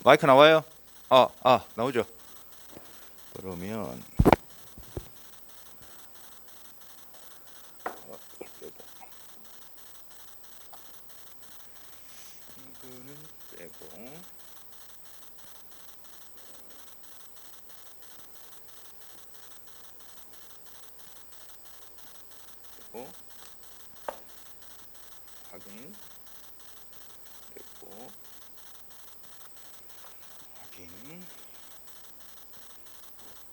마이크 나와요? 나오죠. 그러면 이거는 빼고 확인 됐고 확인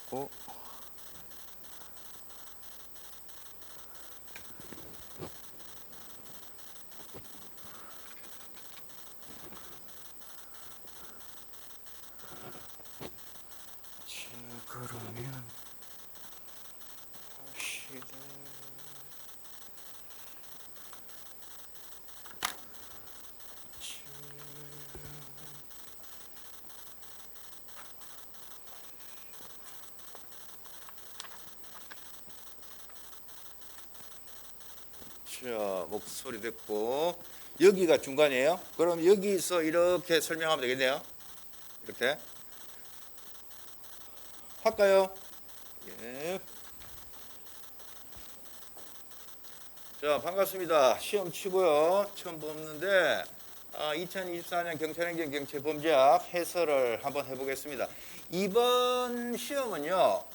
고 그러면 시대 자, 목소리 됐고 여기가 중간이에요. 그럼 여기서 이렇게 설명하면 되겠네요. 이렇게 할까요? 예. 자, 반갑습니다. 시험 치고요. 처음 뽑는데 2024년 경찰행정 경찰범죄학 해설을 한번 해보겠습니다. 이번 시험은요,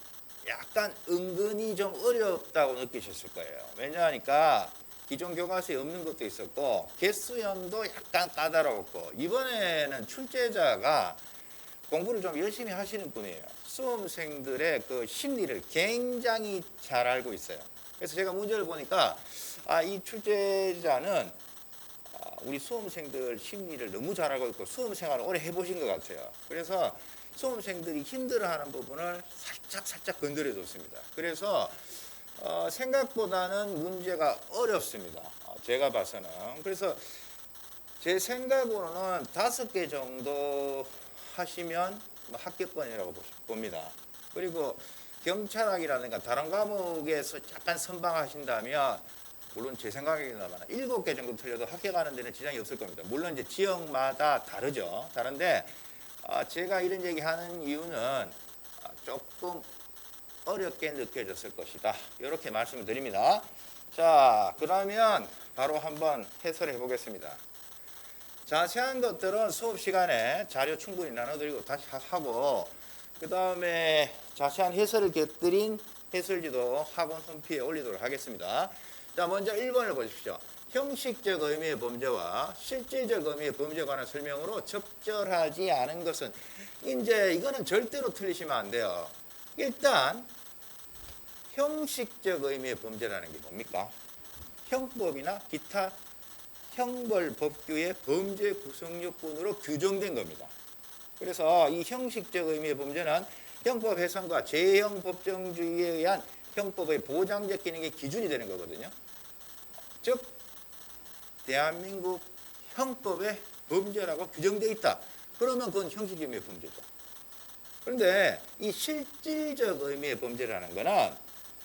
약간 은근히 좀 어렵다고 느끼셨을 거예요. 왜냐하니까 기존 교과서에 없는 것도 있었고 개수형도 약간 까다로웠고 이번에는 출제자가 공부를 좀 열심히 하시는 분이에요. 수험생들의 그 심리를 굉장히 잘 알고 있어요. 그래서 제가 문제를 보니까 이 출제자는 우리 수험생들 심리를 너무 잘 알고 있고 수험생활을 오래 해보신 것 같아요. 그래서 수험생들이 힘들어하는 부분을 살짝 건드려줬습니다. 그래서 생각보다는 문제가 어렵습니다. 제가 봐서는. 그래서 제 생각으로는 5개 정도 하시면 합격권이라고 봅니다. 그리고 경찰학이라든가 다른 과목에서 약간 선방하신다면 물론 제 생각입니다만 7개 정도 틀려도 합격하는 데는 지장이 없을 겁니다. 물론 이제 지역마다 다르죠. 다른데 제가 이런 얘기하는 이유는 조금 어렵게 느껴졌을 것이다. 이렇게 말씀을 드립니다. 자, 그러면 바로 한번 해설해 보겠습니다. 자세한 것들은 수업 시간에 자료 충분히 나눠드리고 다시 하고 그 다음에 자세한 해설을 곁들인 해설지도 학원 홈페이지에 올리도록 하겠습니다. 자, 먼저 1번을 보십시오. 형식적 의미의 범죄와 실질적 의미의 범죄에 관한 설명으로 적절하지 않은 것은 이제 이거는 절대로 틀리시면 안 돼요. 일단 형식적 의미의 범죄라는 게 뭡니까? 형법이나 기타 형벌 법규의 범죄 구성 요건으로 규정된 겁니다. 그래서 이 형식적 의미의 범죄는 형법 해석과 제형 법정주의에 의한 형법의 보장적 기능의 기준이 되는 거거든요. 즉 대한민국 형법에 범죄라고 규정되어 있다. 그러면 그건 형식적 의미의 범죄죠. 그런데 이 실질적 의미의 범죄라는 것은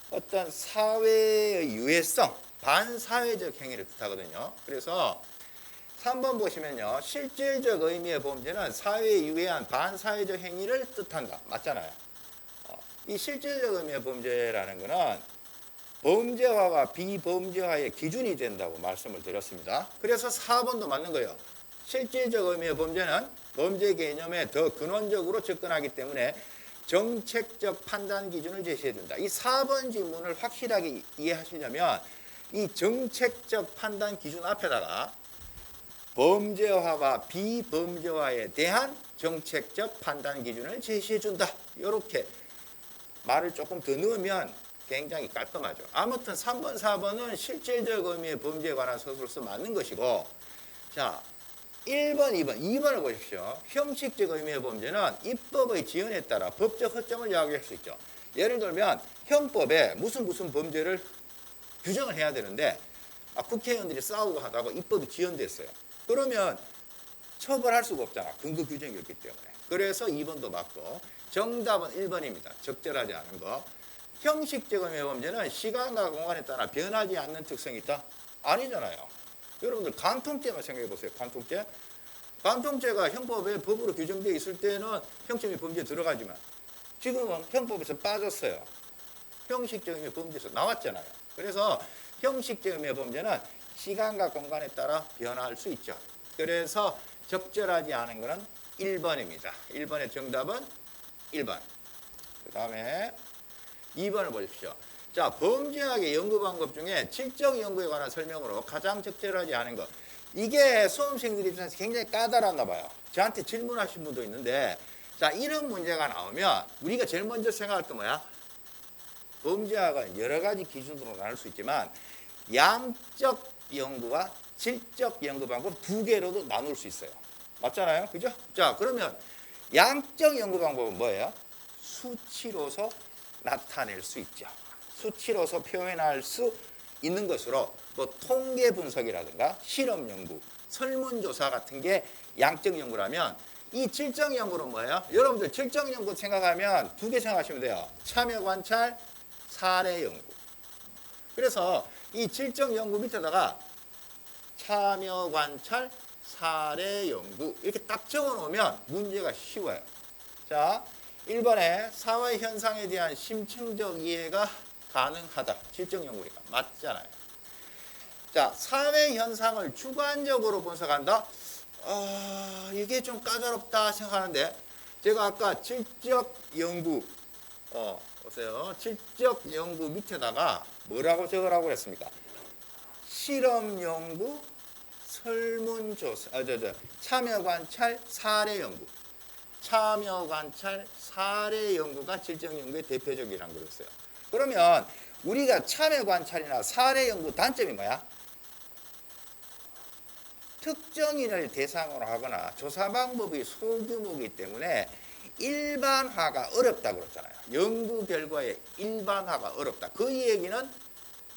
어떤 사회의 유해성, 반사회적 행위를 뜻하거든요. 그래서 3번 보시면요. 실질적 의미의 범죄는 사회에 유해한 반사회적 행위를 뜻한다. 맞잖아요. 이 실질적 의미의 범죄라는 것은 범죄화와 비범죄화의 기준이 된다고 말씀을 드렸습니다. 그래서 4번도 맞는 거예요. 실질적 의미의 범죄는 범죄 개념에 더 근원적으로 접근하기 때문에 정책적 판단 기준을 제시해 준다. 이 4번 질문을 확실하게 이해하시려면 이 정책적 판단 기준 앞에다가 범죄화와 비범죄화에 대한 정책적 판단 기준을 제시해 준다. 이렇게 말을 조금 더 넣으면 굉장히 깔끔하죠. 아무튼 3번, 4번은 실질적 의미의 범죄에 관한 서술서 맞는 것이고, 자, 1번, 2번을 보십시오. 형식적 의미의 범죄는 입법의 지연에 따라 법적 허점을 야기할 수 있죠. 예를 들면 형법에 무슨 범죄를 규정을 해야 되는데 국회의원들이 싸우고 하다가 입법이 지연됐어요. 그러면 처벌할 수가 없잖아. 근거 규정이 없기 때문에. 그래서 2번도 맞고 정답은 1번입니다. 적절하지 않은 거. 형식적 의미의 범죄는 시간과 공간에 따라 변하지 않는 특성이 있다? 아니잖아요. 여러분들 간통죄만 생각해 보세요. 간통죄. 간통죄가 형법에 법으로 규정되어 있을 때는 형점이 범죄에 들어가지만 지금은 형법에서 빠졌어요. 형식적 의미의 범죄에서 나왔잖아요. 그래서 형식적 의미의 범죄는 시간과 공간에 따라 변화할 수 있죠. 그래서 적절하지 않은 것은 1번입니다. 1번의 정답은 1번. 그 다음에 2번을 보십시오. 자, 범죄학의 연구 방법 중에 질적 연구에 관한 설명으로 가장 적절하지 않은 것. 이게 수험생들 입장에서 굉장히 까다롭나 봐요. 저한테 질문하신 분도 있는데, 자, 이런 문제가 나오면 우리가 제일 먼저 생각할 게 뭐야? 범죄학은 여러 가지 기준으로 나눌 수 있지만 양적 연구와 질적 연구 방법 두 개로도 나눌 수 있어요. 맞잖아요? 그죠? 자, 그러면 양적 연구 방법은 뭐예요? 수치로서 나타낼 수 있죠. 수치로서 표현할 수 있는 것으로 뭐 통계 분석이라든가 실험 연구, 설문조사 같은 게 양적 연구라면 이 질적 연구는 뭐예요? 여러분들 질적 연구 생각하면 두 개 생각하시면 돼요. 참여 관찰, 사례 연구. 그래서 이 질적 연구 밑에다가 참여 관찰, 사례 연구 이렇게 딱 적어 놓으면 문제가 쉬워요. 자, 1번에 사회 현상에 대한 심층적 이해가 가능하다. 질적 연구니까 맞잖아요. 자, 사회 현상을 주관적으로 분석한다. 이게 좀 까다롭다 생각하는데 제가 아까 질적 연구 보세요. 질적 연구 밑에다가 뭐라고 적으라고 그랬습니까? 실험 연구, 설문조사, 참여 관찰, 사례 연구. 참여 관찰, 사례 연구가 질적 연구의 대표적이라는 거였어요. 그러면 우리가 참여 관찰이나 사례 연구 단점이 뭐야? 특정인을 대상으로 하거나 조사 방법이 소규모이기 때문에 일반화가 어렵다 그랬잖아요. 연구 결과의 일반화가 어렵다. 그 얘기는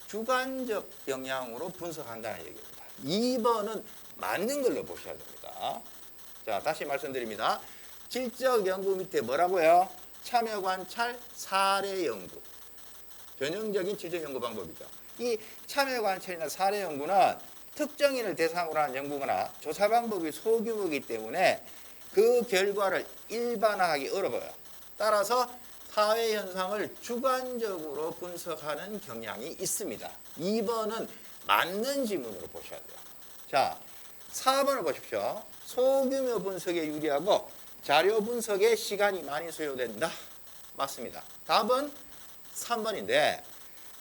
주관적 영향으로 분석한다는 얘기입니다. 2번은 맞는 걸로 보셔야 됩니다. 자, 다시 말씀드립니다. 질적 연구 밑에 뭐라고요? 참여 관찰, 사례 연구. 전형적인 질적 연구 방법이죠. 이 참여 관찰이나 사례 연구는 특정인을 대상으로 하는 연구거나 조사 방법이 소규모이기 때문에 그 결과를 일반화하기 어려워요. 따라서 사회 현상을 주관적으로 분석하는 경향이 있습니다. 2번은 맞는 지문으로 보셔야 돼요. 자, 4번을 보십시오. 소규모 분석에 유리하고 자료 분석에 시간이 많이 소요된다. 맞습니다. 답은 3번인데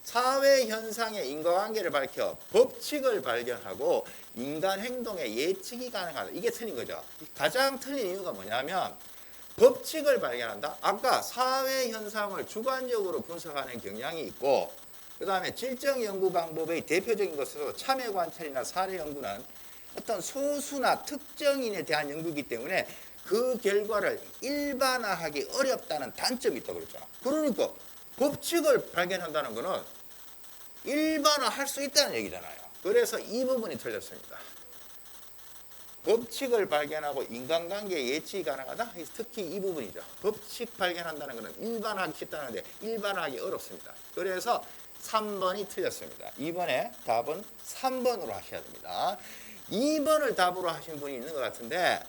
사회 현상의 인과관계를 밝혀 법칙을 발견하고 인간 행동의 예측이 가능하다. 이게 틀린 거죠. 가장 틀린 이유가 뭐냐면 법칙을 발견한다. 아까 사회 현상을 주관적으로 분석하는 경향이 있고 그 다음에 질적 연구 방법의 대표적인 것으로 참여 관찰이나 사례 연구는 어떤 소수나 특정인에 대한 연구이기 때문에 그 결과를 일반화하기 어렵다는 단점이 있다고 그랬잖아. 그러니까 법칙을 발견한다는 것은 일반화할 수 있다는 얘기잖아요. 그래서 이 부분이 틀렸습니다. 법칙을 발견하고 인간관계 예측이 가능하다? 특히 이 부분이죠. 법칙 발견한다는 것은 일반화하기 쉽다는데 일반화하기 어렵습니다. 그래서 3번이 틀렸습니다. 2번에 답은 3번으로 하셔야 됩니다. 2번을 답으로 하신 분이 있는 것 같은데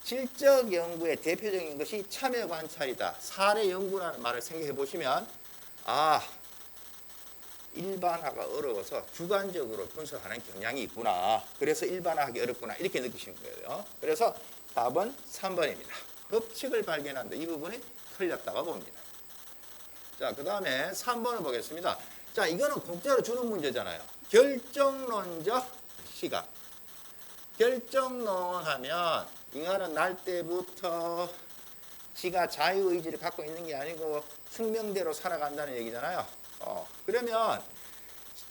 질적 연구의 대표적인 것이 참여 관찰이다. 사례 연구라는 말을 생각해 보시면 일반화가 어려워서 주관적으로 분석하는 경향이 있구나. 그래서 일반화하기 어렵구나. 이렇게 느끼시는 거예요. 그래서 답은 3번입니다. 법칙을 발견한다. 이 부분이 틀렸다고 봅니다. 자, 그 다음에 3번을 보겠습니다. 자, 이거는 공짜로 주는 문제잖아요. 결정론적 시각. 결정론 하면 인간은 날 때부터 지가 자유의지를 갖고 있는 게 아니고 숙명대로 살아간다는 얘기잖아요. 그러면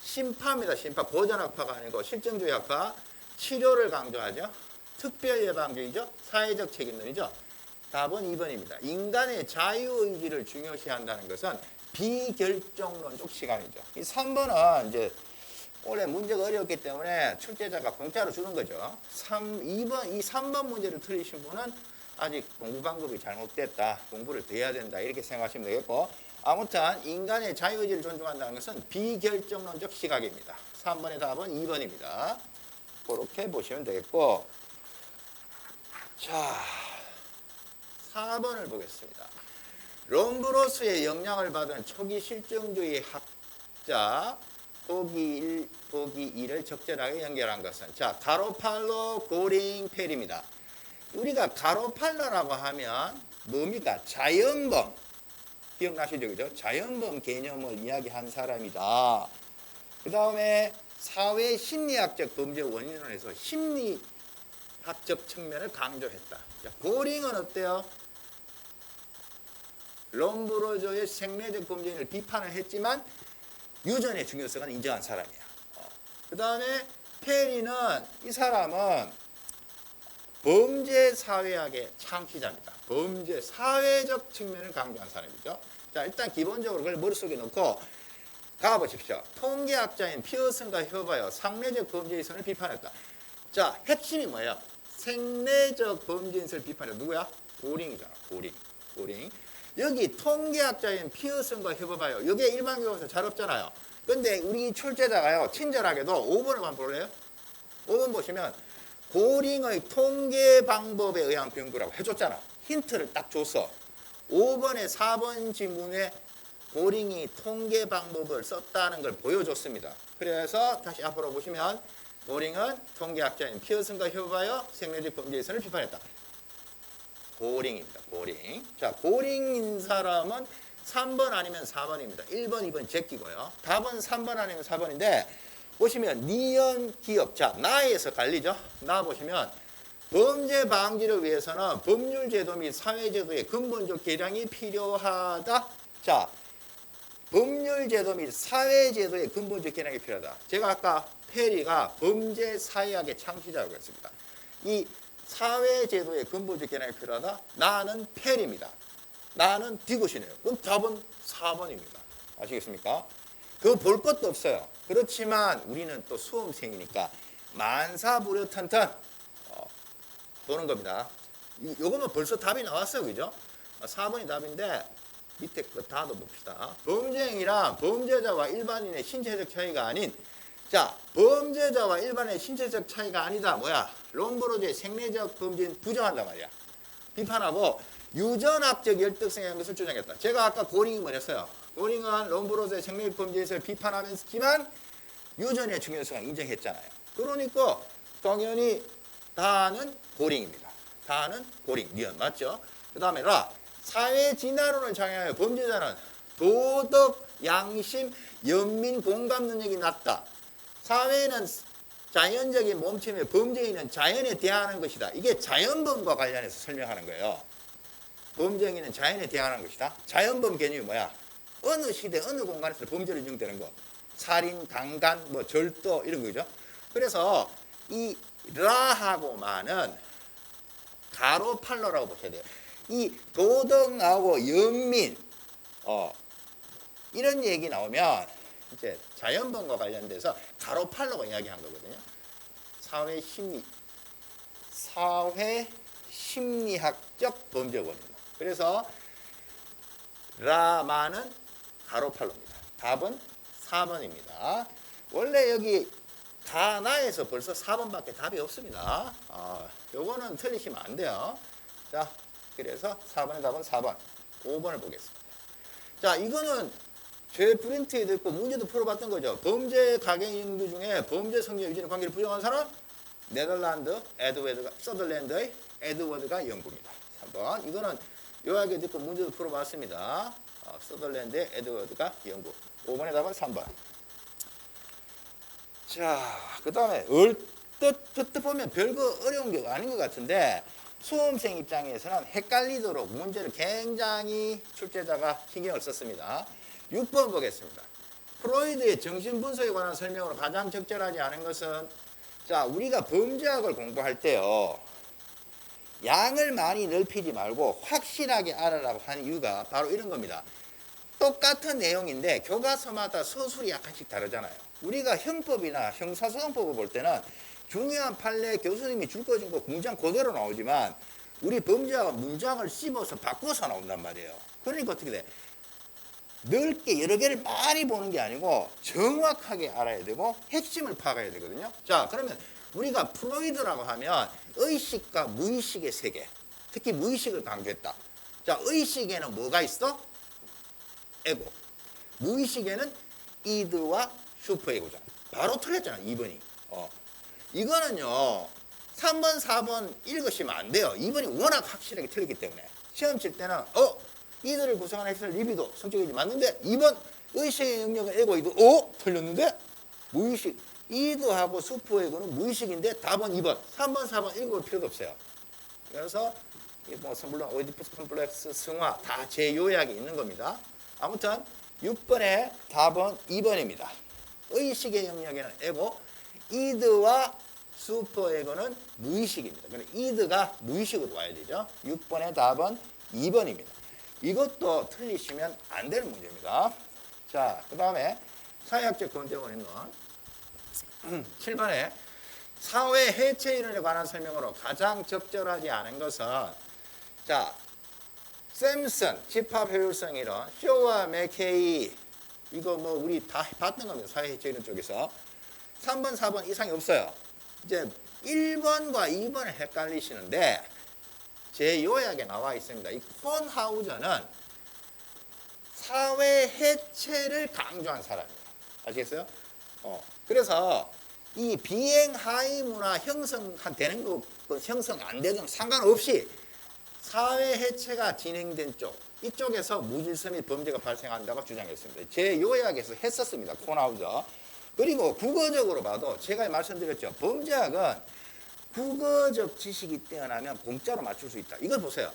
심파입니다. 심파. 보전학파가 아니고 실정주의학파. 치료를 강조하죠. 특별예방주의죠. 사회적 책임론이죠. 답은 2번입니다. 인간의 자유의지를 중요시한다는 것은 비결정론적 시간이죠. 이 3번은 이제 원래 문제가 어려웠기 때문에 출제자가 공짜로 주는 거죠. 이 3번 문제를 틀리신 분은 아직 공부 방법이 잘못됐다. 공부를 더 해야 된다. 이렇게 생각하시면 되겠고 아무튼 인간의 자유의지를 존중한다는 것은 비결정론적 시각입니다. 3번의 답은 2번입니다. 그렇게 보시면 되겠고 자, 4번을 보겠습니다. 롬브로스의 영향을 받은 초기 실증주의 학자 보기 2를 적절하게 연결한 것은 자, 가로팔로, 고링, 페리입니다. 우리가 가로팔로라고 하면 뭡니까? 자연범. 기억나시죠? 그죠? 자연범 개념을 이야기한 사람이다. 그 다음에 사회 심리학적 범죄 원인론에서 심리학적 측면을 강조했다. 자, 고링은 어때요? 롬브로저의 생리적 범죄를 비판을 했지만 유전의 중요성은 인정한 사람이야. 그 다음에 페리는 이 사람은 범죄 사회학의 창시자입니다. 범죄 사회적 측면을 강조한 사람이죠. 자, 일단 기본적으로 그걸 머릿속에 넣고 가보십시오. 통계학자인 피어슨과 협하여 상례적 범죄의 선을 비판했다. 자, 핵심이 뭐예요? 생례적 범죄인 선을 비판했다. 누구야? 고링이잖아. 고링. 여기 통계학자인 피어슨과 협업하여 여기에 일반 교과서 잘 없잖아요. 근데 우리 출제자가요 친절하게도 5번을 한번 볼래요? 5번 보시면 고링의 통계 방법에 의한 병구라고 해줬잖아. 힌트를 딱 줬어. 5번에 4번 지문에 고링이 통계 방법을 썼다는 걸 보여줬습니다. 그래서 다시 앞으로 보시면 고링은 통계학자인 피어슨과 협업하여 생리적 범죄의 선을 비판했다. 고링입니다. 고링. 자, 고링인 사람은 3번 아니면 4번입니다. 1번, 2번 제끼고요. 답은 3번 아니면 4번인데 보시면 니은 기업. 자, 나에서 갈리죠. 나 보시면 범죄 방지를 위해서는 법률 제도 및 사회 제도의 근본적 개량이 필요하다. 자, 법률 제도 및 사회 제도의 근본적 개량이 필요하다. 제가 아까 페리가 범죄 사회학의 창시자라고 했습니다. 이 사회 제도의 근본적 개량이 필요하다. 나는 페리입니다. 나는 디귿이네요. 그럼 답은 4번입니다. 아시겠습니까? 그거 볼 것도 없어요. 그렇지만 우리는 또 수험생이니까 만사부려탄탄 보는 겁니다. 요거는 벌써 답이 나왔어요. 그죠? 4번이 답인데 밑에 거 다 넣어봅시다. 범죄행위란 범죄자와 일반인의 신체적 차이가 아닌 자, 범죄자와 일반인의 신체적 차이가 아니다. 뭐야? 롬브로즈의 생리적 범죄인 부정한단 말이야. 비판하고 유전학적 열등성의 것을 주장했다. 제가 아까 고링이 뭐랬어요? 고링은 롬브로즈의 생리적 범죄에서 비판하면서지만 유전의 중요성을 인정했잖아요. 그러니까 당연히 다는 고링입니다. 다는 고링, 니은 맞죠? 그 다음에 라 사회 진화론을 장애하여 범죄자는 도덕, 양심, 연민, 공감 능력이 낮다. 사회는 자연적인 몸체며 범죄인은 자연에 대항하는 것이다. 이게 자연범과 관련해서 설명하는 거예요. 범죄행위는 자연에 대항하는 것이다. 자연범 개념이 뭐야? 어느 시대, 어느 공간에서 범죄로 인정되는 거. 살인, 강간, 뭐 절도 이런 거죠. 그래서 이 라하고만은 가로팔로라고 보셔야 돼요. 이 도덕 나오고 연민, 이런 얘기 나오면 이제 자연범과 관련돼서 가로팔로가 이야기한 거거든요. 사회 심리학적 범죄 원인. 그래서 라마는 가로팔로입니다. 답은 4번입니다. 원래 여기 가나에서 벌써 4번밖에 답이 없습니다. 요거는 틀리시면 안 돼요. 자, 그래서 4번의 답은 4번. 5번을 보겠습니다. 자, 이거는 제 프린트에도 있고 문제도 풀어봤던 거죠. 범죄 가경 연구 중에 범죄 성적 유전의 관계를 부정한 사람 네덜란드 서덜랜드의 에드워드가 연구입니다. 3번. 이거는 요약에도 있고 문제도 풀어봤습니다. 서덜랜드의 에드워드가 연구. 5번의 답은 3번. 자, 그 다음에 얼뜻 보면 별거 어려운 게 아닌 것 같은데 수험생 입장에서는 헷갈리도록 문제를 굉장히 출제자가 신경을 썼습니다. 6번 보겠습니다. 프로이드의 정신분석에 관한 설명으로 가장 적절하지 않은 것은 자, 우리가 범죄학을 공부할 때요. 양을 많이 넓히지 말고 확실하게 알아라고 하는 이유가 바로 이런 겁니다. 똑같은 내용인데 교과서마다 서술이 약간씩 다르잖아요. 우리가 형법이나 형사소송법을 볼 때는 중요한 판례 교수님이 줄 거 준 거 문장 그대로 나오지만 우리 범죄학은 문장을 씹어서 바꿔서 나온단 말이에요. 그러니까 어떻게 돼? 넓게 여러 개를 많이 보는 게 아니고 정확하게 알아야 되고 핵심을 파악해야 되거든요. 자, 그러면 우리가 프로이드라고 하면 의식과 무의식의 세계, 특히 무의식을 강조했다. 자, 의식에는 뭐가 있어? 에고. 무의식에는 이드와 슈퍼에고잖아. 바로 틀렸잖아, 2번이. 이거는요, 3번, 4번 읽으시면 안 돼요. 2번이 워낙 확실하게 틀렸기 때문에. 시험 칠 때는, 이들을 구성하는 엑셀 리비도 성격이 맞는데, 2번 의식의 영역은 에고, 이드, 틀렸는데? 무의식. 이드하고 슈퍼에고는 무의식인데, 답은 2번. 3번, 4번 읽어볼 필요도 없어요. 그래서, 물론 오이디푸스 컴플렉스, 승화, 다 제 요약이 있는 겁니다. 아무튼, 6번의 답은 2번입니다. 의식의 영역에는 에고, 이드와 슈퍼에고는 무의식입니다. 그러니까 이드가 무의식으로 와야 되죠. 6번의 답은 2번입니다. 이것도 틀리시면 안 되는 문제입니다. 자, 그 다음에 사회학적 검증을 있는 7번에 사회 해체 이론에 관한 설명으로 가장 적절하지 않은 것은, 자, 샘슨 집합 효율성 이론, 쇼와 맥케이, 이거 우리 다 봤던 겁니다. 사회 해체 이론 쪽에서 3번, 4번 이상이 없어요. 이제 1번과 2번을 헷갈리시는데 제 요약에 나와 있습니다. 이 콘하우저는 사회 해체를 강조한 사람이에요. 아시겠어요? 그래서 이 비행 하위 문화 형성되는 거, 형성 안 되든 상관없이 사회 해체가 진행된 쪽, 이쪽에서 무질서 및 범죄가 발생한다고 주장했습니다. 제 요약에서 했었습니다. 콘하우저. 그리고 국어적으로 봐도 제가 말씀드렸죠. 범죄학은 국어적 지식이 뛰어나면 공짜로 맞출 수 있다. 이걸 보세요.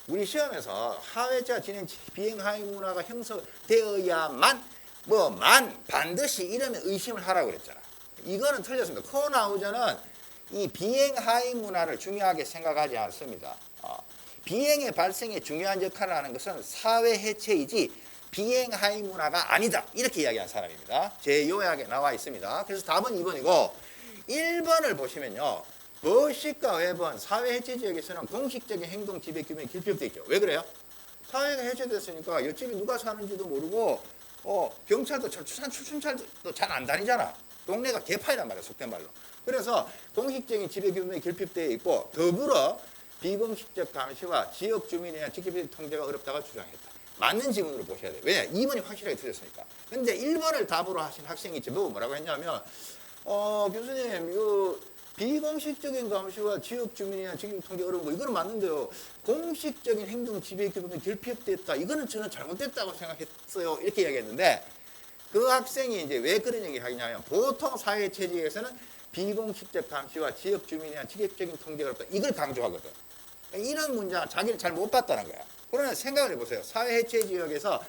우리 시험에서 하회자 진행 비행 하위 문화가 형성되어야만 반드시 이러면 의심을 하라고 그랬잖아. 이거는 틀렸습니다. 콘하우저는 이 비행 하위 문화를 중요하게 생각하지 않습니다. 비행의 발생에 중요한 역할을 하는 것은 사회 해체이지 비행 하위 문화가 아니다. 이렇게 이야기한 사람입니다. 제 요약에 나와 있습니다. 그래서 답은 2번이고 1번을 보시면요. 버식과 웨번 사회 해체 지역에서는 공식적인 행동 지배 규명이 결핍되어 있죠. 왜 그래요? 사회가 해체됐으니까 옆집에 누가 사는지도 모르고 경찰도 출순찰도 잘 안 다니잖아. 동네가 개파이란 말이야. 속된 말로. 그래서 공식적인 지배 규명이 결핍되어 있고 더불어 비공식적 감시와 지역 주민에 대한 직접적인 통제가 어렵다고 주장했다. 맞는 지문으로 보셔야 돼요. 왜냐? 2번이 확실하게 틀렸으니까. 근데 1번을 답으로 하신 학생이 제보고 뭐라고 했냐면 교수님 이거 비공식적인 감시와 지역 주민에 대한 직접 통제 어려운 거 이거는 맞는데요. 공식적인 행동 지배 규범이 결핍됐다. 이거는 저는 잘못됐다고 생각했어요. 이렇게 이야기했는데 그 학생이 이제 왜 그런 얘기 하냐면 보통 사회 체제에서는 비공식적 감시와 지역 주민에 대한 직접적인 통제가 어렵다. 이걸 강조하거든. 이런 문제가 자기를 잘 못 봤다는 거야. 그러면 생각을 해보세요. 사회 해체 지역에서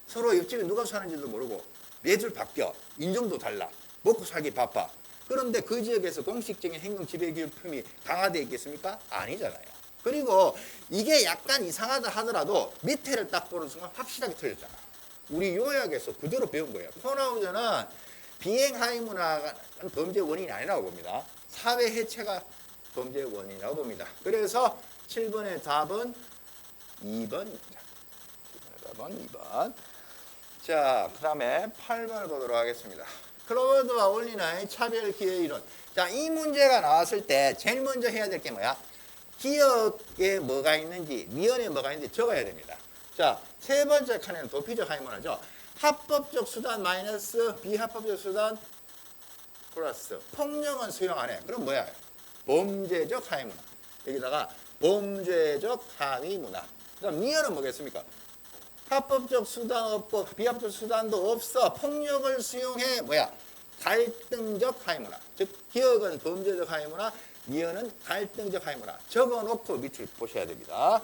서로 옆집에 누가 사는지도 모르고 매줄 바뀌어. 인종도 달라. 먹고 살기 바빠. 그런데 그 지역에서 공식적인 행동 지배 규범이 강화되어 있겠습니까? 아니잖아요. 그리고 이게 약간 이상하다 하더라도 밑에를 딱 보는 순간 확실하게 틀렸잖아. 우리 요약에서 그대로 배운 거예요. 콘하우저는 비행 하위 문화가 범죄 원인이 아니라고 봅니다. 사회 해체가 범죄 원인이라고 봅니다. 그래서 7번의 답은 2번입니다. 7번의 답은 2번. 자, 그 다음에 8번을 보도록 하겠습니다. 클로버드와 올리나의 차별 기회 이론. 자, 이 문제가 나왔을 때 제일 먼저 해야 될 게 뭐야? 기억에 뭐가 있는지, 미연에 뭐가 있는지 적어야 됩니다. 자, 세 번째 칸에는 도피적 하위 문화죠. 합법적 수단 마이너스 비합법적 수단 플러스 폭력은 수용 안 해. 그럼 뭐야? 범죄적 하위 문화. 여기다가 범죄적 하위 문화. 그럼 미연은 뭐겠습니까? 합법적 수단 없고 비합법적 수단도 없어. 폭력을 수용해. 뭐야? 갈등적 하위 문화. 즉 기억은 범죄적 하위 문화, 미연은 갈등적 하위 문화. 적어놓고 밑을 보셔야 됩니다.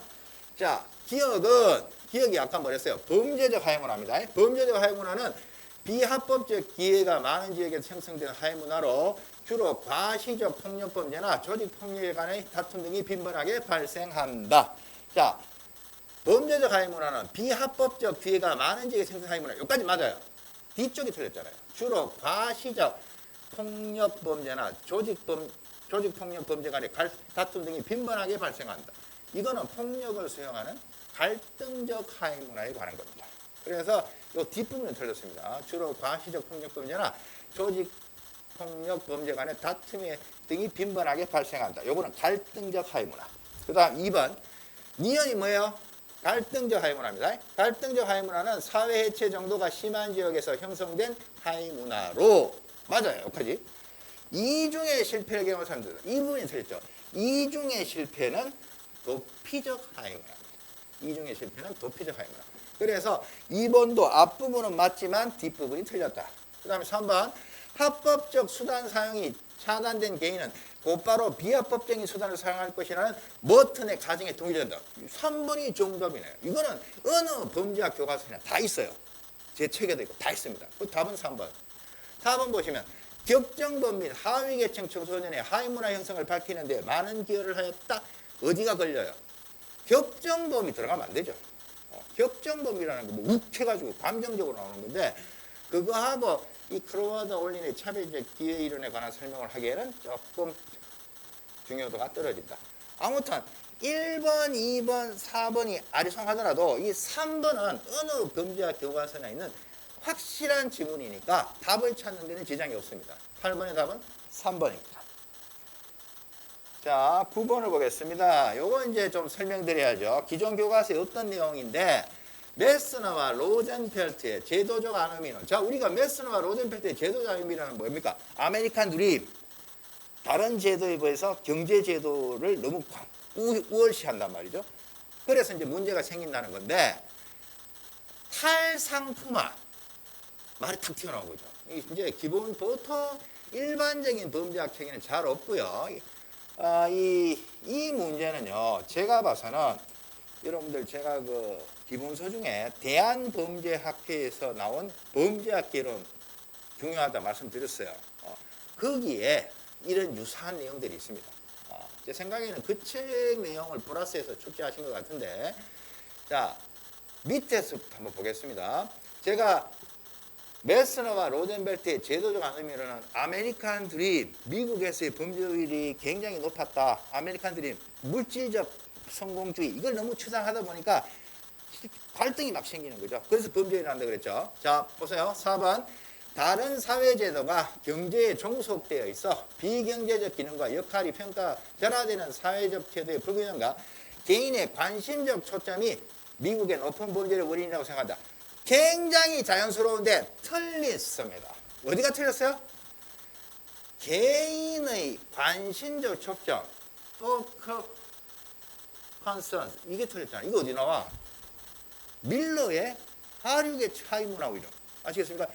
자, 기억이 아까 뭐랬어요? 범죄적 하위 문화입니다. 범죄적 하위 문화는 비합법적 기회가 많은 지역에서 형성되는 하위 문화로 주로 과시적 폭력 범죄나 조직 폭력에 관한 다툼 등이 빈번하게 발생한다. 자, 범죄적 하위 문화는 비합법적 기회가 많은 지역에서 형성되는 하위 문화. 여기까지 맞아요. 뒤쪽이 틀렸잖아요. 주로 과시적 폭력 범죄나 조직 폭력 범죄 간의 다툼 등이 빈번하게 발생한다. 이거는 폭력을 수용하는 갈등적 하위 문화에 관한 겁니다. 그래서 이 뒷부분은 틀렸습니다. 주로 과시적 폭력 범죄나 조직 폭력, 범죄 간의 다툼 등이 빈번하게 발생한다. 요거는 갈등적 하위문화. 그 다음 2번. 니은이 뭐예요? 갈등적 하위문화입니다. 갈등적 하위문화는 사회 해체 정도가 심한 지역에서 형성된 하위문화로 맞아요. 여기까지. 이중의 실패를 경험한 사람들. 이 부분이 틀렸죠. 이중의 실패는 도피적 하위문화입니다. 이중의 실패는 도피적 하위문화. 그래서 2번도 앞부분은 맞지만 뒷부분이 틀렸다. 그 다음에 3번. 합법적 수단 사용이 차단된 개인은 곧바로 비합법적인 수단을 사용할 것이라는 머튼의 가정에 동의된다. 3번이 정답이네요. 이거는 어느 범죄학 교과서에나 다 있어요. 제 책에도 있고 다 있습니다. 그 답은 3번. 4번 보시면 격정범 및 하위계층 청소년의 하위문화 형성을 밝히는 데 많은 기여를 하였다. 어디가 걸려요? 격정범이 들어가면 안 되죠. 격정범이라는 거 뭐 욱해가지고 감정적으로 나오는 건데 그거하고 이 크로와드 올린의 차별적 기회 이론에 관한 설명을 하기에는 조금 중요도가 떨어진다. 아무튼 1번, 2번, 4번이 아리송하더라도 이 3번은 어느 범죄학 교과서나 있는 확실한 지문이니까 답을 찾는 데는 지장이 없습니다. 8번의 답은 3번입니다. 자, 9번을 보겠습니다. 요거 이제 좀 설명드려야죠. 기존 교과서에 어떤 내용인데 메스너와 로젠펠트의 제도적 안음이론. 자, 우리가 메스너와 로젠펠트의 제도적 안음이론은 뭡니까? 아메리칸 드림. 다른 제도에 비해서 경제 제도를 너무 우월시한단 말이죠. 그래서 이제 문제가 생긴다는 건데 탈상품화. 말이 탁 튀어나온 거죠. 이제 기본 보통 일반적인 범죄학 책에는 잘 없고요. 이 문제는요, 제가 봐서는 여러분들 제가 그 기본서 중에 대한범죄학회에서 나온 범죄학 개론 중요하다 말씀드렸어요. 거기에 이런 유사한 내용들이 있습니다. 제 생각에는 그 책 내용을 플러스해서 출제하신 것 같은데, 자, 밑에서 한번 보겠습니다. 제가 메스너와 로젠벨트의 제도적 안음이론은 아메리칸 드림, 미국에서의 범죄율이 굉장히 높았다. 아메리칸 드림, 물질적 성공주의, 이걸 너무 추상하다 보니까 갈등이 막 생기는 거죠. 그래서 범죄율이 난다 그랬죠. 자, 보세요. 4번. 다른 사회제도가 경제에 종속되어 있어 비경제적 기능과 역할이 평가절하되는 사회적 제도의 불균형과 개인의 관심적 초점이 미국의 높은 범죄의 원인이라고 생각한다. 굉장히 자연스러운데 틀렸습니다. 어디가 틀렸어요? 개인의 관심적 초점, focal concern, 이게 틀렸잖아요. 이거 어디 나와? 밀러의 하류계 차이문화 이론. 아시겠습니까?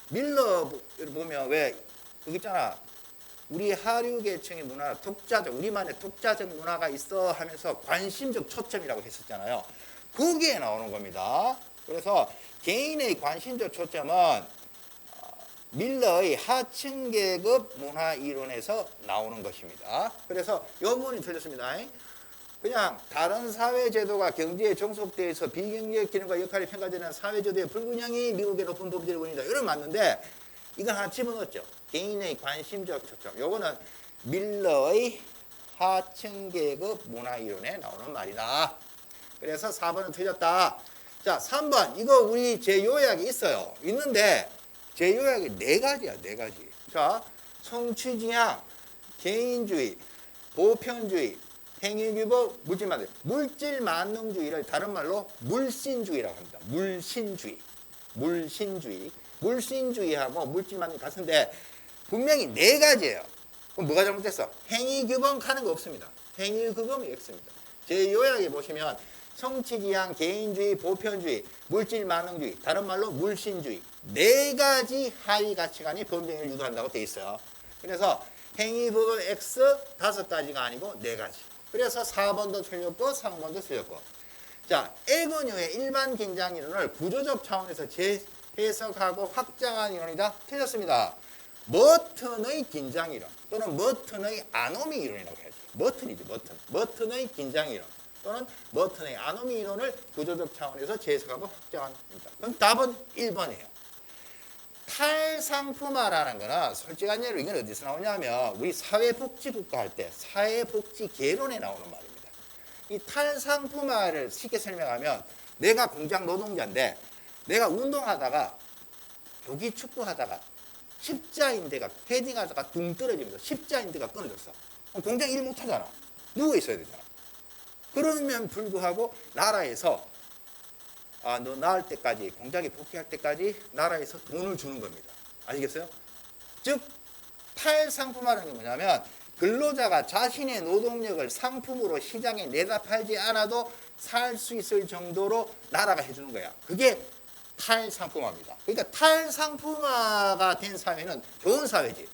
밀러 보면 왜 여기 있잖아. 우리 하류 계층의 문화, 독자적, 우리만의 독자적 문화가 있어 하면서 관심적 초점이라고 했었잖아요. 거기에 나오는 겁니다. 그래서 개인의 관심적 초점은 밀러의 하층 계급 문화 이론에서 나오는 것입니다. 그래서 이 부분이 틀렸습니다. 그냥 다른 사회제도가 경제에 종속되어 있어 비경제적 기능과 역할이 평가되는 사회제도의 불균형이 미국의 높은 범죄의 원인이다. 이런 맞는데 이건 하나 집어넣었죠. 개인의 관심적 초점. 요거는 밀러의 하층 계급 문화 이론에 나오는 말이다. 그래서 4번은 틀렸다. 자, 3번. 이거 우리 제 요약이 있어요. 있는데 제 요약이 4가지야, 4가지. 자, 성취지향, 개인주의, 보편주의, 행위규범, 물질만능. 물질만능주의를 다른 말로 물신주의라고 합니다. 물신주의. 물신주의. 물신주의하고 물질만능 같은데 분명히 4가지예요. 그럼 뭐가 잘못됐어? 행위규범 하는 거 없습니다. 행위규범이 X입니다. 제 요약에 보시면 성취지향, 개인주의, 보편주의, 물질만능주의, 다른 말로 물신주의 4가지 하위 가치관이 범죄를 유도한다고 돼 있어요. 그래서 행위규범 X 5가지가 아니고 4가지. 그래서 4번도 틀렸고 3번도 틀렸고. 자, 에그뉴의 일반 긴장 이론을 구조적 차원에서 재해석하고 확장한 이론이다. 틀렸습니다. 머튼의 긴장 이론 또는 머튼의 아노미 이론이라고 해야지. 머튼이지, 머튼. 머튼의 긴장 이론 또는 머튼의 아노미 이론을 구조적 차원에서 재해석하고 확장한 겁니다. 그럼 답은 1번이에요. 탈상품화라는 거는 솔직한 예로 이건 어디서 나오냐면 우리 사회복지국가 할 때 사회복지 개론에 나오는 말입니다. 이 탈상품화를 쉽게 설명하면 내가 공장 노동자인데 내가 운동하다가 조기 축구하다가 십자인대가 헤딩하다가 둥 떨어지면서 십자인대가 끊어졌어. 그럼 공장 일 못하잖아. 누워 있어야 되잖아. 그러면 불구하고 나라에서 너 나을 때까지, 공장에 복귀할 때까지 나라에서 돈을 주는 겁니다. 아시겠어요? 즉 탈상품화라는 게 뭐냐면 근로자가 자신의 노동력을 상품으로 시장에 내다 팔지 않아도 살 수 있을 정도로 나라가 해주는 거야. 그게 탈상품화입니다. 그러니까 탈상품화가 된 사회는 좋은 사회지.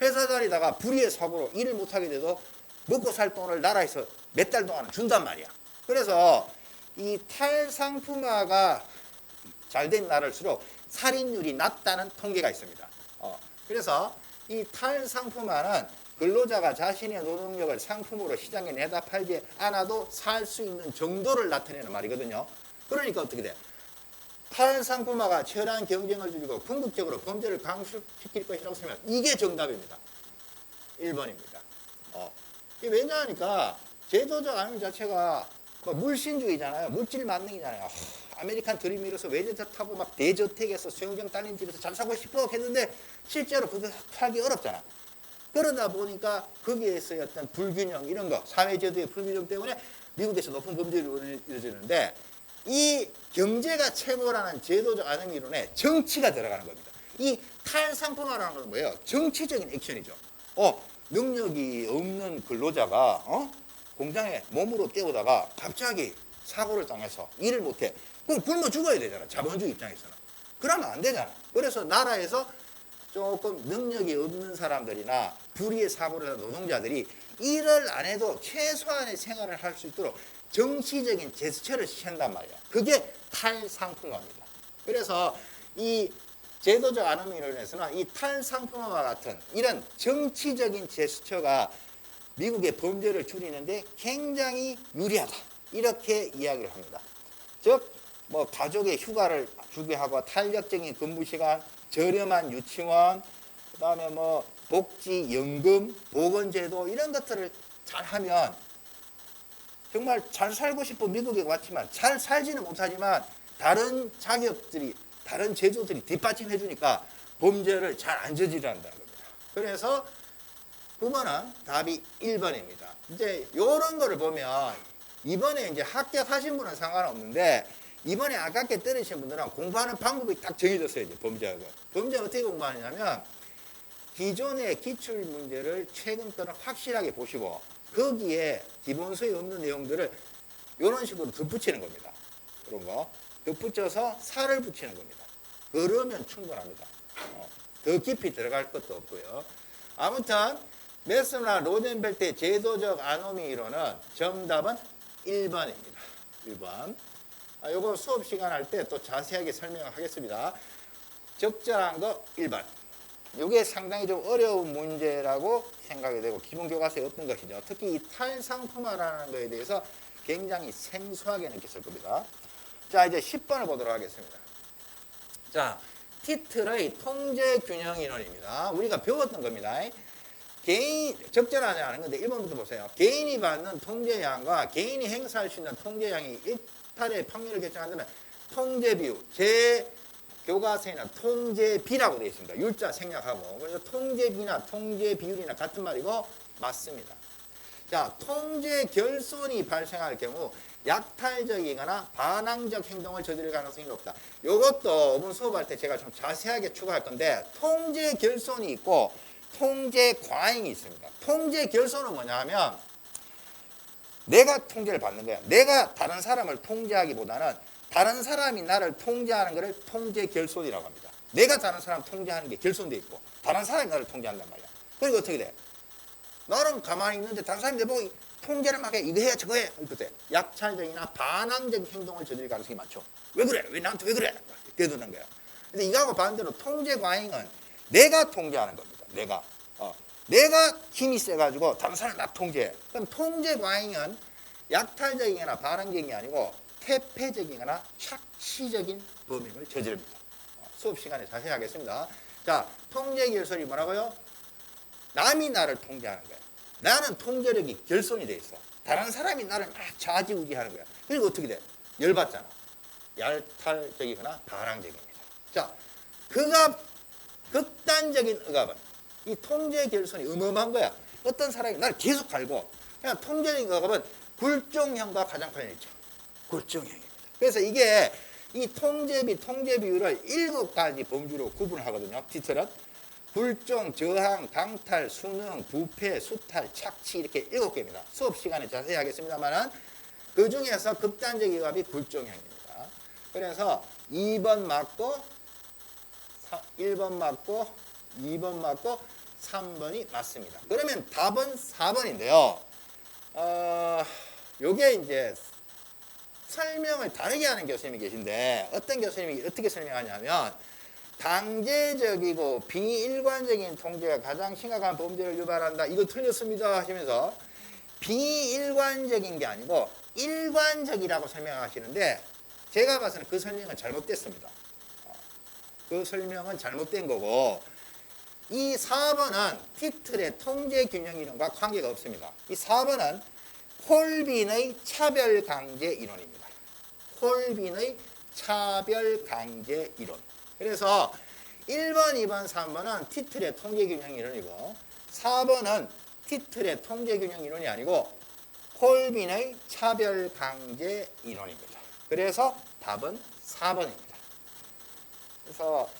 회사 다니다가 불의의 사고로 일을 못하게 돼도 먹고 살 돈을 나라에서 몇 달 동안 준단 말이야. 그래서 이 탈상품화가 잘 된 나라일수록 살인율이 낮다는 통계가 있습니다. 그래서 이 탈상품화는 근로자가 자신의 노동력을 상품으로 시장에 내다 팔지 않아도 살 수 있는 정도를 나타내는 말이거든요. 그러니까 어떻게 돼? 탈상품화가 치열한 경쟁을 줄이고 궁극적으로 범죄를 감소시킬 것이라고 쓰면 이게 정답입니다. 1번입니다. 왜냐하니까 제도적 안위 자체가 물신주의잖아요. 물질 만능이잖아요. 아메리칸 드림이로서 외제차 타고 막 대저택에서 수영장 딸린 집에서 잘 살고 싶어 했는데 실제로 그거 살기 어렵잖아. 그러다 보니까 거기에서의 어떤 불균형 이런 거, 사회제도의 불균형 때문에 미국에서 높은 범죄율이 이루어지는데 이 경제가 최고라는 제도적 안위 이론에 정치가 들어가는 겁니다. 이 탈상품화라는 건 뭐예요? 정치적인 액션이죠. 능력이 없는 근로자가 공장에 몸으로 때우다가 갑자기 사고를 당해서 일을 못해. 그럼 굶어 죽어야 되잖아. 자본주의 입장에서는. 그러면 안 되잖아. 그래서 나라에서 조금 능력이 없는 사람들이나 불의의 사고를 한 노동자들이 일을 안 해도 최소한의 생활을 할 수 있도록 정치적인 제스처를 시킨단 말이야. 그게 탈상품화입니다. 그래서 이 제도적 안위 이론에서는 이 탈상품화와 같은 이런 정치적인 제스처가 미국의 범죄를 줄이는데 굉장히 유리하다. 이렇게 이야기를 합니다. 즉, 가족의 휴가를 주게 하고 탄력적인 근무 시간, 저렴한 유치원, 그 다음에 복지, 연금, 보건제도 이런 것들을 잘 하면 정말 잘 살고 싶은 미국에 왔지만 잘 살지는 못하지만 다른 자격들이, 다른 제도들이 뒷받침해 주니까 범죄를 잘 안 저지른다는 겁니다. 그래서 9번은 답이 1번입니다. 이제 이런 거를 보면 이번에 이제 합격하신 분은 상관없는데 이번에 아깝게 떨어지신 분들은 공부하는 방법이 딱 정해졌어요. 이제 범죄학은. 범죄는 어떻게 공부하냐면 기존의 기출 문제를 최근 거는 확실하게 보시고 거기에 기본서에 없는 내용들을 이런 식으로 덧붙이는 겁니다. 그런 거. 덧붙여서 살을 붙이는 겁니다. 그러면 충분합니다. 더 깊이 들어갈 것도 없고요. 아무튼 메스나 로젠벨트의 제도적 아노미 이론은 정답은 1번입니다. 1번. 요거 수업 시간 할 때 또 자세하게 설명을 하겠습니다. 적절한 거 1번. 이게 상당히 좀 어려운 문제라고 생각이 되고 기본 교과서에 없던 것이죠. 특히 이 탈상품화라는 것에 대해서 굉장히 생소하게 느꼈을 겁니다. 자, 이제 10번을 보도록 하겠습니다. 자, 티틀의 통제균형 이론입니다. 우리가 배웠던 겁니다. 적절하지 않은 건데 1번부터 보세요. 개인이 받는 통제량과 개인이 행사할 수 있는 통제량이 일탈의 확률을 결정한다면 통제비율, 제 교과서에는 통제비라고 되어 있습니다. 율자 생략하고. 그래서 통제비나 통제비율이나 같은 말이고 맞습니다. 자, 통제 결손이 발생할 경우 약탈적이거나 반항적 행동을 저지를 가능성이 높다. 이것도 이번 수업할 때 제가 좀 자세하게 추가할 건데 통제 결손이 있고 통제 과잉이 있습니다. 통제 결손은 뭐냐 하면 내가 통제를 받는 거야. 내가 다른 사람을 통제하기보다는 다른 사람이 나를 통제하는 것을 통제 결손이라고 합니다. 내가 다른 사람 통제하는 게 결손돼 있고 다른 사람이 나를 통제한단 말이야. 그리고 어떻게 돼? 나는 가만히 있는데 다른 사람이 내보고 통제를 막 해. 이거 해 저거 해. 이렇게 약탈적이나 반항적인 행동을 저지를 가능성이 많죠. 왜 그래? 왜 나한테 왜 그래? 대두는 거야. 근데 이거하고 반대로 통제 과잉은 내가 통제하는 겁니다. 내가 힘이 세가지고 다른 사람을 나 통제해. 그럼 통제 과잉은 약탈적이거나 반항적인 게 아니고 퇴폐적이거나 착시적인 범행을 저지릅니다. 수업 시간에 자세히 하겠습니다. 자, 통제 결손이 뭐라고요? 남이 나를 통제하는 거야. 나는 통제력이 결손이 돼 있어. 다른 사람이 나를 막 좌지우지하는 거야. 그리고 어떻게 돼? 열받잖아. 약탈적이거나 반항적입니다. 자, 그가 극단적인 억압은 이 통제 결손이 어마어마한 거야. 어떤 사람이 나를 계속 갈고 그냥 통제적인 억압은 굴종형과 가장 관련있죠. 굴종형입니다. 그래서 이게 이 통제 비율을 7가지 범주로 구분하거든요. 디테일은 굴종, 저항, 강탈, 순응, 부패, 수탈, 착취 이렇게 7개입니다. 수업 시간에 자세히 하겠습니다만은 그 중에서 극단적인 억압이 굴종형입니다. 그래서 2번 맞고 1번 맞고 2번 맞고 3번이 맞습니다. 그러면 답은 4번인데요. 요게 이제 설명을 다르게 하는 교수님이 계신데 어떤 교수님이 어떻게 설명하냐면 강제적이고 비일관적인 통제가 가장 심각한 범죄를 유발한다. 이거 틀렸습니다 하시면서 비일관적인 게 아니고 일관적이라고 설명하시는데 제가 봐서는 그 설명은 잘못됐습니다. 그 설명은 잘못된 거고 이 4번은 티틀의 통제 균형 이론과 관계가 없습니다. 이 4번은 콜빈의 차별 강제 이론입니다. 콜빈의 차별 강제 이론. 그래서 1번, 2번, 3번은 티틀의 통제 균형 이론이고 4번은 티틀의 통제 균형 이론이 아니고 콜빈의 차별 강제 이론입니다. 그래서 답은 4번입니다. 그래서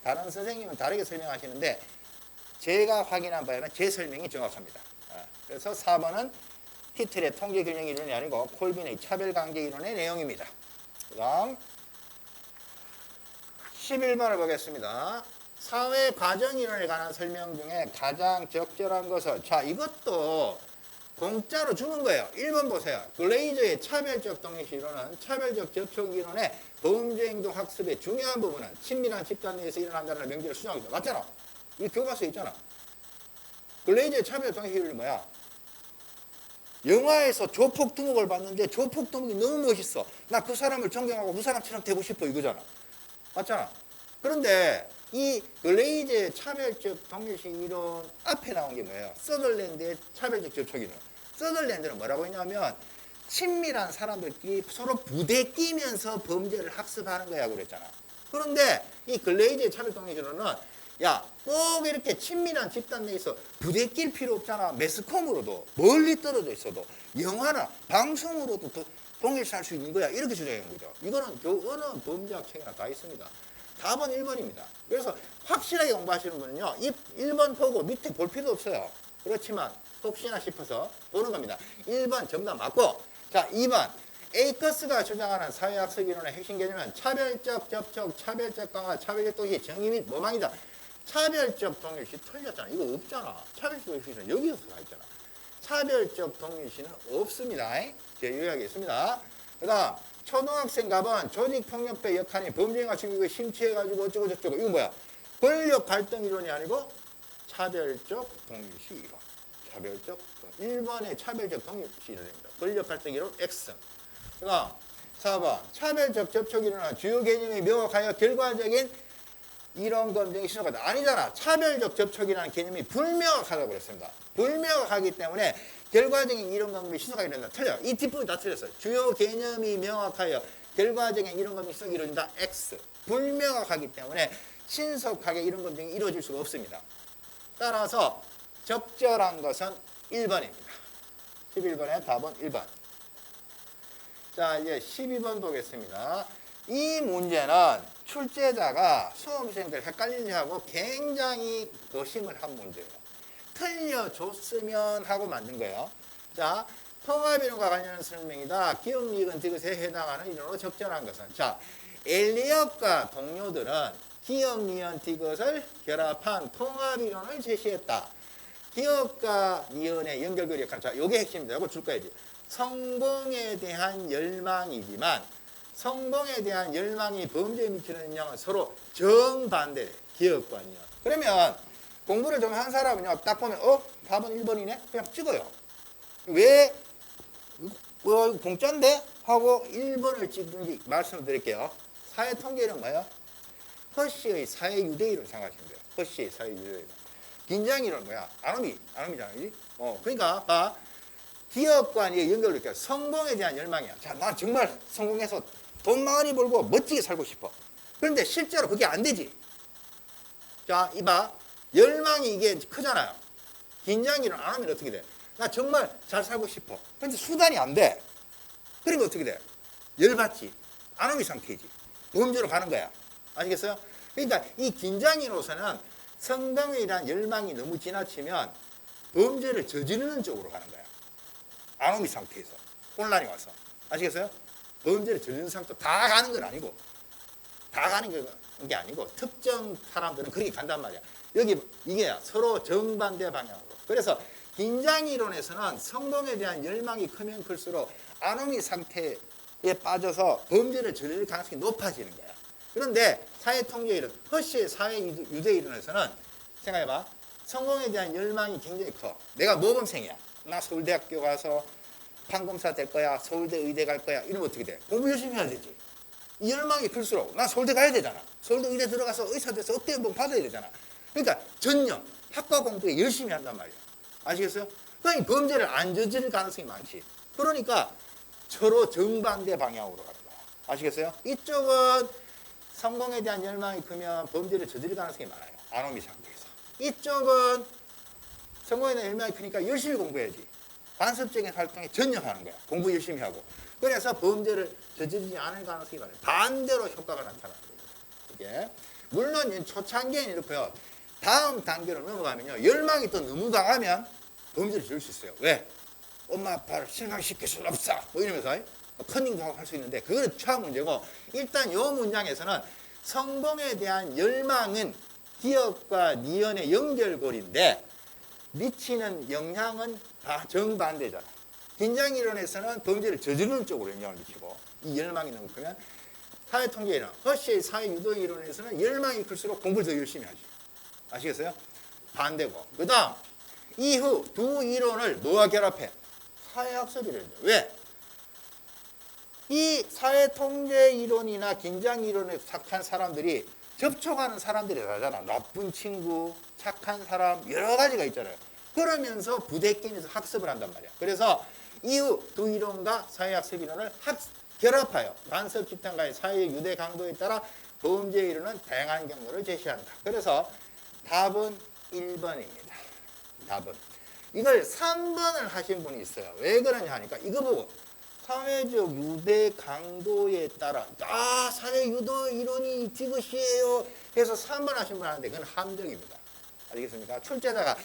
다른 선생님은 다르게 설명하시는데 제가 확인한 바에는 제 설명이 정확합니다. 그래서 4번은 티틀의 통제 균형 이론이 아니고 콜빈의 차별 강제 이론의 내용입니다. 그 다음 11번을 보겠습니다. 사회 과정 이론에 관한 설명 중에 가장 적절한 것은 자 이것도 공짜로 주는 거예요. 1번 보세요. 글레이저의 차별적 독립시 이론은 차별적 접촉 이론의 범죄 행동 학습의 중요한 부분은 친밀한 집단 내에서 일어난다는 명제를 수정합니다. 맞잖아. 이 교과서에 있잖아. 글레이저의 차별적 독립시 이론이 뭐야? 영화에서 조폭 두목을 봤는데 조폭 두목이 너무 멋있어. 나 그 사람을 존경하고 그 사람처럼 되고 싶어 이거잖아. 맞잖아. 그런데 이 글레이저의 차별적 독립시 이론 앞에 나온 게 뭐예요? 서덜랜드의 차별적 접촉 이론. 서덜랜드는 뭐라고 했냐면 친밀한 사람들끼리 서로 부대끼면서 범죄를 학습하는 거야 그랬잖아. 그런데 이 글레이저의 차별적 독립시 이론은 야, 꼭 이렇게 친밀한 집단 내에서 부대낄 필요 없잖아. 매스컴으로도 멀리 떨어져 있어도 영화나 방송으로도 동일시할 수 있는 거야. 이렇게 주장하는 거죠. 이거는 어느 범죄학 책이나 다 있습니다. 답은 1번입니다. 그래서 확실하게 공부하시는 분은요. 1번 보고 밑에 볼 필요 없어요. 그렇지만 혹시나 싶어서 보는 겁니다. 1번 전부 다 맞고 자 2번 에이커스가 주장하는 사회학습 이론의 핵심 개념은 차별적 접촉, 차별적 강화, 차별적 동시 정의 및 모방이다. 차별적 동일시 틀렸잖아. 이거 없잖아. 차별적 동일시는 여기서 가 있잖아. 차별적 동일시는 없습니다. 제가 요약하겠습니다. 그 다음 초등학생 갑은 조직폭력배 역할이 범죄행위 중이고 심취해가지고 어쩌고 저쩌고 이건 뭐야? 권력 갈등 이론이 아니고 차별적 동일시 이론. 차별적 1번의 차별적 동일시 이론입니다. 권력 갈등 이론 X. 그 다음 4번 차별적 접촉 이론은 주요 개념이 명확하여 결과적인 이런 검증이 신속하다. 아니잖아. 차별적 접촉이라는 개념이 불명확하다고 그랬습니다. 불명확하기 때문에 결과적인 이론 검증이 신속하게 된다. 틀려요. 이 뒷부분이 다 틀렸어요. 주요 개념이 명확하여 결과적인 이론 검증이 신속하게 이루어진다. X. 불명확하기 때문에 신속하게 이론 검증이 이루어질 수가 없습니다. 따라서 적절한 것은 1번입니다. 11번의 답은 1번. 자, 이제 12번 보겠습니다. 이 문제는 출제자가 수험생들 헷갈리게 하고 굉장히 의심을 한 문제예요. 틀려줬으면 하고 만든 거예요. 자, 통합이론과 관련한 설명이다. 기억, 니은, 디귿에 해당하는 이론으로 적절한 것은 자, 엘리엇과 동료들은 기억, 니은, 디귿을 결합한 통합이론을 제시했다. 기억과 니은의 연결고리 역할. 자, 요게 핵심입니다. 이거 줄 거야지. 성공에 대한 열망이지만 성공에 대한 열망이 범죄에 미치는 영향은 서로 정반대. 기억과 니은. 그러면 공부를 좀 한 사람은요, 딱 보면, 답은 1번이네? 그냥 찍어요. 왜, 이거 공짜인데? 하고 1번을 찍든지 말씀을 드릴게요. 사회통계는 뭐예요? 허쉬의 사회유대이론 생각하시면 돼요. 허쉬의 사회유대이론. 긴장이론 뭐야? 아놈이잖아. 그러니까, 봐. 기업과 연결을 이렇게 성공에 대한 열망이야. 자, 나 정말 성공해서 돈 많이 벌고 멋지게 살고 싶어. 그런데 실제로 그게 안 되지. 자, 이봐. 열망이 이게 크잖아요. 긴장이 안 하면 어떻게 돼? 나 정말 잘 살고 싶어. 근데 수단이 안 돼. 그러니까 어떻게 돼? 열받지. 안오미 상태이지. 범죄로 가는 거야. 아시겠어요? 그러니까 이 긴장인으로서는 성공에 대한 열망이 너무 지나치면 범죄를 저지르는 쪽으로 가는 거야. 안오미 상태에서. 혼란이 와서. 아시겠어요? 범죄를 저지르는 상태로 다 가는 건 아니고. 다 가는 게 아니고 특정 사람들은 그렇게 간단 말이야. 여기 이게 서로 정반대 방향으로. 그래서 긴장이론에서는 성공에 대한 열망이 크면 클수록 안오미 상태에 빠져서 범죄를 저지를 가능성이 높아지는 거야. 그런데 사회통제이론, 허쉬의 사회유대이론에서는 생각해봐. 성공에 대한 열망이 굉장히 커. 내가 모범생이야. 나 서울대학교 가서 판검사 될 거야. 서울대 의대 갈 거야. 이러면 어떻게 돼? 공부 열심히 해야 되지. 이 열망이 클수록 난 서울대 가야 되잖아. 서울대 의대 들어가서 의사 돼서 억대 연봉 받아야 되잖아. 그러니까 전혀 학과 공부에 열심히 한단 말이야. 아시겠어요? 그러니까 범죄를 안 저지를 가능성이 많지. 그러니까 서로 정반대 방향으로 가는 거야. 아시겠어요? 이쪽은 성공에 대한 열망이 크면 범죄를 저지를 가능성이 많아요. 안오미 상태에서. 이쪽은 성공에 대한 열망이 크니까 열심히 공부해야지. 반습적인 활동에 전념하는 거야. 공부 열심히 하고. 그래서 범죄를 저지르지 않을 가능성이 많아요. 반대로 효과가 나타나는 거예요. 이게. 물론 초창기에는 이렇고요. 다음 단계로 넘어가면요. 열망이 또 너무 강하면 범죄를 저질 수 있어요. 왜? 엄마 아빠를 실망시킬 수는 없어. 뭐 이러면서 컨닝도 하고 할 수 있는데 그거는 최악 문제고, 일단 이 문장에서는 성공에 대한 열망은 기업과 니은의 연결고리인데 미치는 영향은 다 정반대잖아. 긴장이론에서는 범죄를 저지르는 쪽으로 영향을 미치고, 이 열망이 너무 크면, 사회통제이론, 허쉬의 사회유도이론에서는 열망이 클수록 공부를 더 열심히 하지. 아시겠어요? 반대고. 그 다음 이후 두 이론을 뭐와 결합해? 사회학습이론이죠. 왜? 이 사회통제이론이나 긴장이론에 착한 사람들이 접촉하는 사람들이 다르잖아. 나쁜 친구, 착한 사람, 여러 가지가 있잖아요. 그러면서 부대끼면서 학습을 한단 말이야. 그래서 이후 두 이론과 사회학습 이론을 결합하여 간섭 집단과의 사회의 유대 강도에 따라 범죄 이론은 다양한 경로를 제시한다. 그래서 답은 1번입니다. 답은. 이걸 3번을 하신 분이 있어요. 왜 그러냐 하니까 이거 보고 사회적 유대 강도에 따라 사회 유도 이론이 지그시예요 해서 3번 하신 분 하는데 그건 함정입니다. 알겠습니까? 출제자가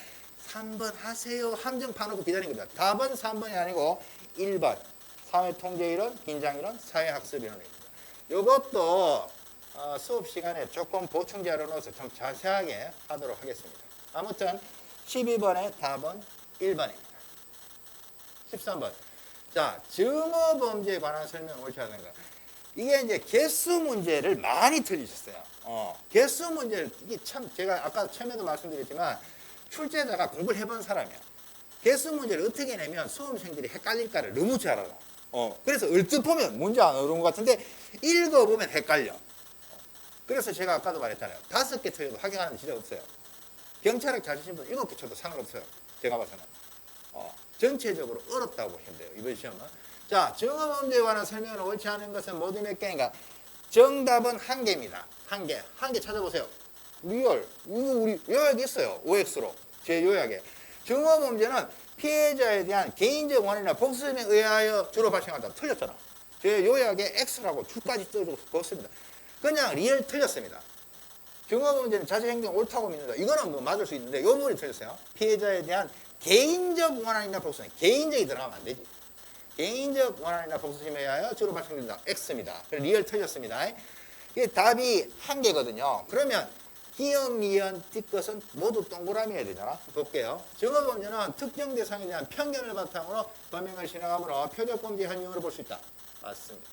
3번 하세요 함정 파놓고 기다린 겁니다. 답은 3번이 아니고 1번 사회통제이론, 긴장이론, 사회학습이론입니다. 이것도 수업 시간에 조금 보충 자료 넣어서 좀 자세하게 하도록 하겠습니다. 아무튼 12번의 답은 1번입니다. 13번. 자, 증오범죄에 관한 설명을 옳지 않은가. 이게 이제 개수 문제를 많이 틀리셨어요. 개수 문제를, 이게 참, 제가 아까 처음에도 말씀드렸지만, 출제자가 공부를 해본 사람이야. 개수 문제를 어떻게 내면 수험생들이 헷갈릴까를 너무 잘 알아. 그래서 얼뜻 보면 문제 안 어려운 것 같은데, 읽어보면 헷갈려. 그래서 제가 아까도 말했잖아요. 5개 틀려도 확인하는 지적 없어요. 경찰학 잘 치신 분 7개 쳐도 상관없어요. 제가 봐서는. 전체적으로 어렵다고 보시면 돼요. 이번 시험은. 자, 증오범죄에 관한 설명을 옳지 않은 것은 모두 몇 개인가? 정답은 1개입니다. 1개. 1개 찾아보세요. 리얼. 이거 우리 요약이 있어요. OX로. 제 요약에. 증오범죄는 피해자에 대한 개인적 원인이나 복수심에 의하여 주로 발생한다. 틀렸잖아. 제 요약에 X라고 줄까지 써줬습니다. 그냥 리얼 틀렸습니다. 증오범죄는 자체행동 옳다고 믿는다. 이거는 뭐 맞을 수 있는데 이 부분이 틀렸어요. 피해자에 대한 개인적 원한이나 복수심. 개인적이 들어가면 안 되지. 개인적 원한이나 복수심에 의하여 주로 발생된다. X입니다. 그래서 리얼 틀렸습니다. 이게 답이 1개거든요. 그러면 기억, 미연, 띠것은 모두 동그라미 해야 되잖아. 볼게요. 증오범죄는 특정 대상에 대한 편견을 바탕으로 범행을 진행하므로 표적범죄의 한 유형으로 볼 수 있다. 맞습니다.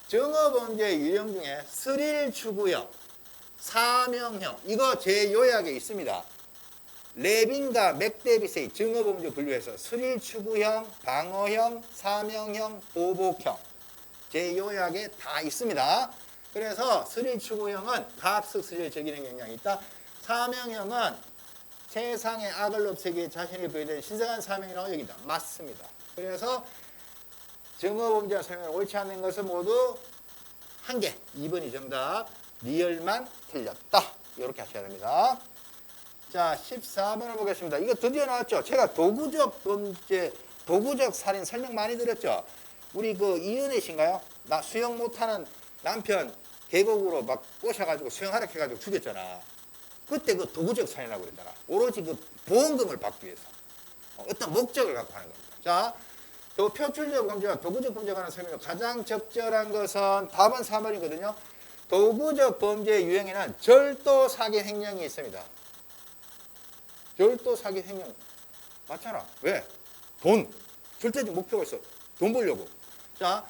증오범죄의 유형 중에 스릴 추구형, 사명형, 이거 제 요약에 있습니다. 레빈과 맥데비스의 증오범죄 분류해서 스릴 추구형, 방어형, 사명형, 보복형, 제 요약에 다 있습니다. 그래서 스릴 추구형은 가학적 스릴을 즐기는 경향이 있다. 사명형은 세상의 악을 없애기 자신이 부여된 신성한 사명이라고 여긴다. 맞습니다. 그래서 증오범죄와 설명을 옳지 않는 것은 모두 한 개. 2번이 정답. 리얼만 틀렸다. 이렇게 하셔야 됩니다. 자, 14번을 보겠습니다. 이거 드디어 나왔죠. 제가 도구적 범죄, 도구적 살인 설명 많이 드렸죠. 우리 그 이은혜 씨인가요? 나 수영 못하는 남편 계곡으로 막 꼬셔가지고 수영하라 해가지고 죽였잖아. 그때 그 도구적 살인이라고 그랬잖아. 오로지 그 보험금을 받기 위해서. 어떤 목적을 갖고 하는 겁니다. 자, 표출적 범죄와 도구적 범죄에 관한 설명은 가장 적절한 것은 답은 4번이거든요. 도구적 범죄의 유형에는 절도 사기 횡령이 있습니다. 절도 사기 횡령. 맞잖아. 왜? 돈. 절대적 목표가 있어. 돈 벌려고. 자,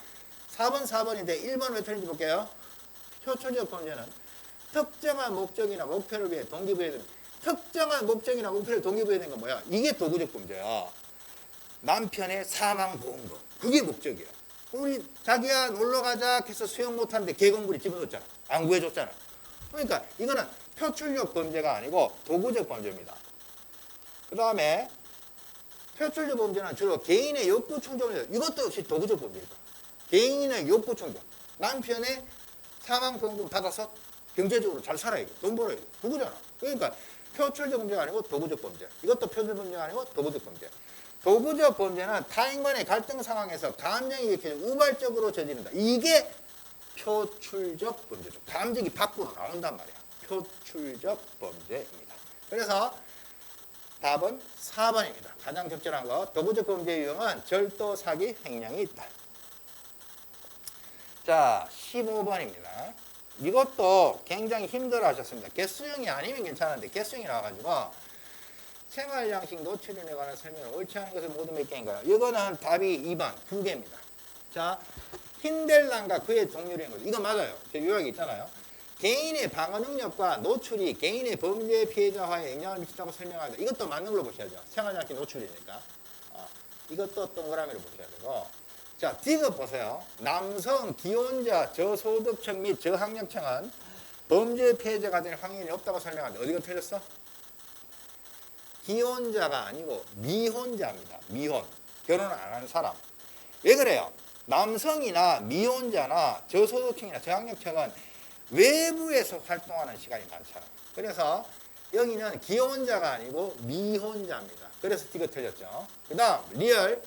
4번인데 1번 왜 틀린지 볼게요. 표출적 범죄는 특정한 목적이나 목표를 위해 동기부여된, 특정한 목적이나 목표를 동기부여된 건 뭐야? 이게 도구적 범죄야. 남편의 사망보험금. 그게 목적이야. 우리 자기야 놀러가자 해서 수영 못하는데 계곡물이 집어넣었잖아. 안 구해줬잖아. 그러니까 이거는 표출적 범죄가 아니고 도구적 범죄입니다. 그 다음에 표출적 범죄는 주로 개인의 욕구 충족을 해요. 이것도 역시 도구적 범죄이다. 개인의 욕구 충족. 남편의 사망보험금 받아서 경제적으로 잘 살아야 돼. 돈 벌어야 돼. 도구잖아. 그러니까 표출적 범죄가 아니고 도구적 범죄. 이것도 표출적 범죄가 아니고 도구적 범죄. 도구적 범죄는 타인 간의 갈등 상황에서 감정이 이렇게 우발적으로 저지른다. 이게 표출적 범죄죠. 감정이 밖으로 나온단 말이야. 표출적 범죄입니다. 그래서 답은 4번입니다. 가장 적절한 거. 도구적 범죄 유형은 절도, 사기, 횡령이 있다. 자, 15번입니다. 이것도 굉장히 힘들어 하셨습니다. 개수형이 아니면 괜찮은데 개수형이 나와가지고 생활양식 노출인에 관한 설명을 옳지 않은 것을 모두 몇 개인가요? 이거는 답이 2번, 2개입니다. 자, 힌델란과 그의 동료인 거죠. 이거 맞아요. 제 요약이 있잖아요. 개인의 방어 능력과 노출이 개인의 범죄 피해자와의 영향을 미친다고 설명한다. 이것도 맞는 걸로 보셔야죠. 생활양식 노출이니까. 이것도 동그라미로 보셔야 되고. 자, 디귿 보세요. 남성, 기혼자, 저소득층 및 저학력층은 범죄 피해자가 될 확률이 없다고 설명한다. 어디가 틀렸어? 기혼자가 아니고 미혼자입니다. 미혼. 결혼을 안 하는 사람. 왜 그래요? 남성이나 미혼자나 저소득층이나 저학력층은 외부에서 활동하는 시간이 많잖아. 그래서 여기는 기혼자가 아니고 미혼자입니다. 그래서 D가 틀렸죠. 그 다음 리얼.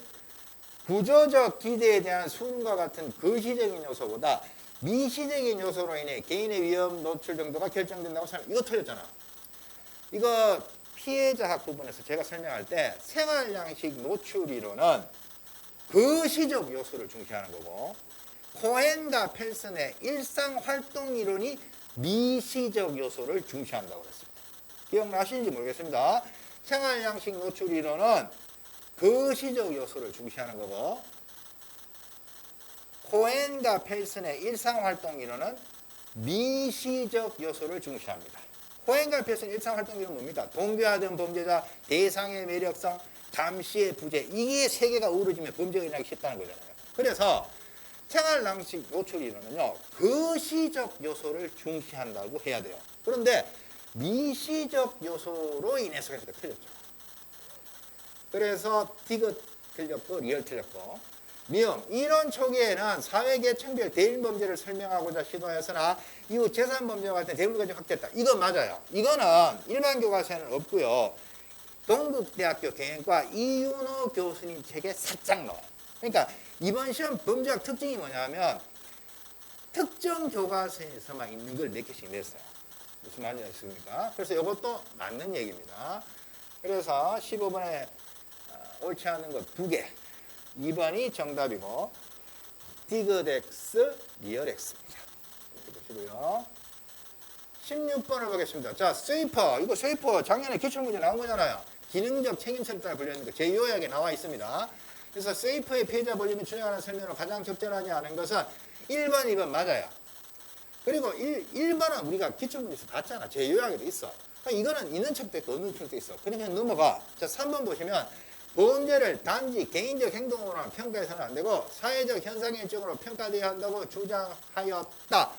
구조적 기대에 대한 수능과 같은 거시적인 요소보다 미시적인 요소로 인해 개인의 위험 노출 정도가 결정된다고 설명. 이거 틀렸잖아. 이거 피해자학 부분에서 제가 설명할 때 생활양식 노출이론은 거시적 요소를 중시하는 거고 코헨과 펠슨의 일상활동이론이 미시적 요소를 중시한다고 그랬습니다. 기억나시는지 모르겠습니다. 생활양식 노출이론은 거시적 요소를 중시하는 거고 코헨과 펠슨의 일상활동이론은 미시적 요소를 중시합니다. 코헨과 펠슨 일상활동이론은 뭡니까? 동교하던 범죄자, 대상의 매력성, 감시의 부재. 이게 세 개가 어우러지면 범죄가 일어나기 쉽다는 거잖아요. 그래서 생활양식 노출이론은요. 거시적 요소를 중시한다고 해야 돼요. 그런데 미시적 요소로 인해서 해서 틀렸죠. 그래서 디귿 틀렸고 리얼 틀렸고 미음 이론 초기에는 사회계층별 대인범죄를 설명하고자 시도하였으나 이후 재산범죄와 같은 대물까지 확대했다. 이거 맞아요. 이거는 일반 교과서에는 없고요. 동국대학교 경영과 이윤호 교수님 책에 살짝 나와요. 그러니까 이번 시험 범죄학 특징이 뭐냐면 특정 교과서에서만 있는 걸 몇 개씩 냈어요. 무슨 말인지 아십니까? 그래서 이것도 맞는 얘기입니다. 그래서 15번에 옳지 않은 것 2개. 2번이 정답이고 디귿 X, 리얼 X입니다. 이렇게 보시고요. 16번을 보겠습니다. 자, 쉐이퍼. 이거 쉐이퍼 작년에 기출문제 나온 거잖아요. 기능적 책임성에 따라 불리는 거. 제2요약에 나와 있습니다. 그래서 쉐이퍼의 피해자 볼륨이 준행하는 설명으로 가장 적절하지 않은 것은 1번, 2번 맞아요. 그리고 1번은 우리가 기출문제에서 봤잖아. 제2요약에도 있어. 이거는 있는 척도 있고 없는 척도 있어. 그러니까 넘어가. 자, 3번 보시면 범죄를 단지 개인적 행동으로만 평가해서는 안 되고 사회적 현상의 일종으로 평가되어야 한다고 주장하였다.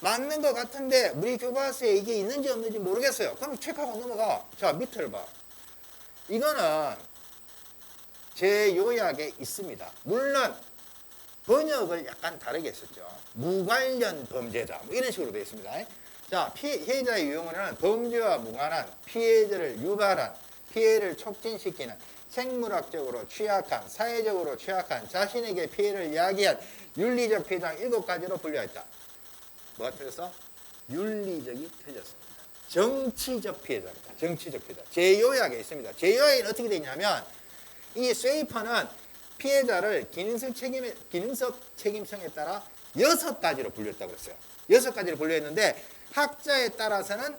맞는 것 같은데 우리 교과서에 이게 있는지 없는지 모르겠어요. 그럼 체크하고 넘어가. 자, 밑을 봐. 이거는 제 요약에 있습니다. 물론 번역을 약간 다르게 했었죠. 무관련 범죄자 뭐 이런 식으로 되어 있습니다. 자, 피해자의 유형은 범죄와 무관한 피해자를 유발한 피해를 촉진시키는 생물학적으로 취약한 사회적으로 취약한 자신에게 피해를 야기한 윤리적 피해자 7가지로 분류했다. 뭐가 틀렸어? 윤리적이 틀렸습니다. 정치적 피해자입니다. 정치적 피해자. 제요약에 있습니다. 제요약에는 어떻게 되냐면 이 쉐이퍼는 피해자를 기능성 책임성에 따라 6가지로 분류했다고 그랬어요. 6가지로 분류했는데 학자에 따라서는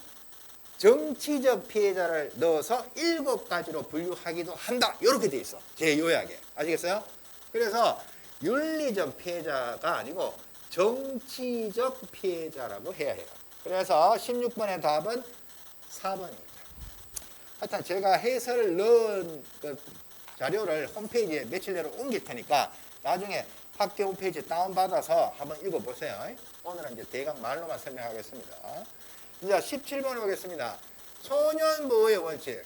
정치적 피해자를 넣어서 7가지로 분류하기도 한다. 이렇게 돼 있어. 제요약에. 아시겠어요? 그래서 윤리적 피해자가 아니고 정치적 피해자라고 해야 해요. 그래서 16번의 답은 4번입니다. 하여튼 제가 해설을 넣은 그 자료를 홈페이지에 며칠 내로 옮길 테니까 나중에 학교 홈페이지 다운받아서 한번 읽어보세요. 오늘은 이제 대강 말로만 설명하겠습니다. 이제 17번 보겠습니다. 소년보호의 원칙.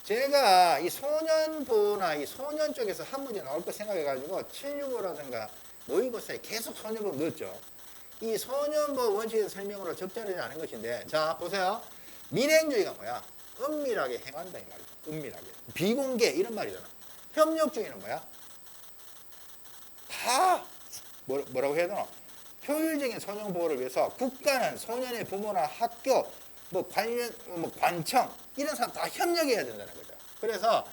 제가 이 소년보호나 이 소년 쪽에서 한 문제 나올 거 생각해가지고 765라든가 모의고사에 계속 소년보호 넣었죠. 이 소년보호 원칙의 설명으로 적절하지 않은 것인데, 자, 보세요. 민행주의가 뭐야? 은밀하게 행한다, 이 말이죠. 은밀하게. 비공개, 이런 말이잖아. 협력주의는 뭐야? 다, 뭐라고 해야 되나? 효율적인 소년보호를 위해서 국가는 소년의 부모나 학교, 관청, 이런 사람 다 협력해야 된다는 거죠. 그래서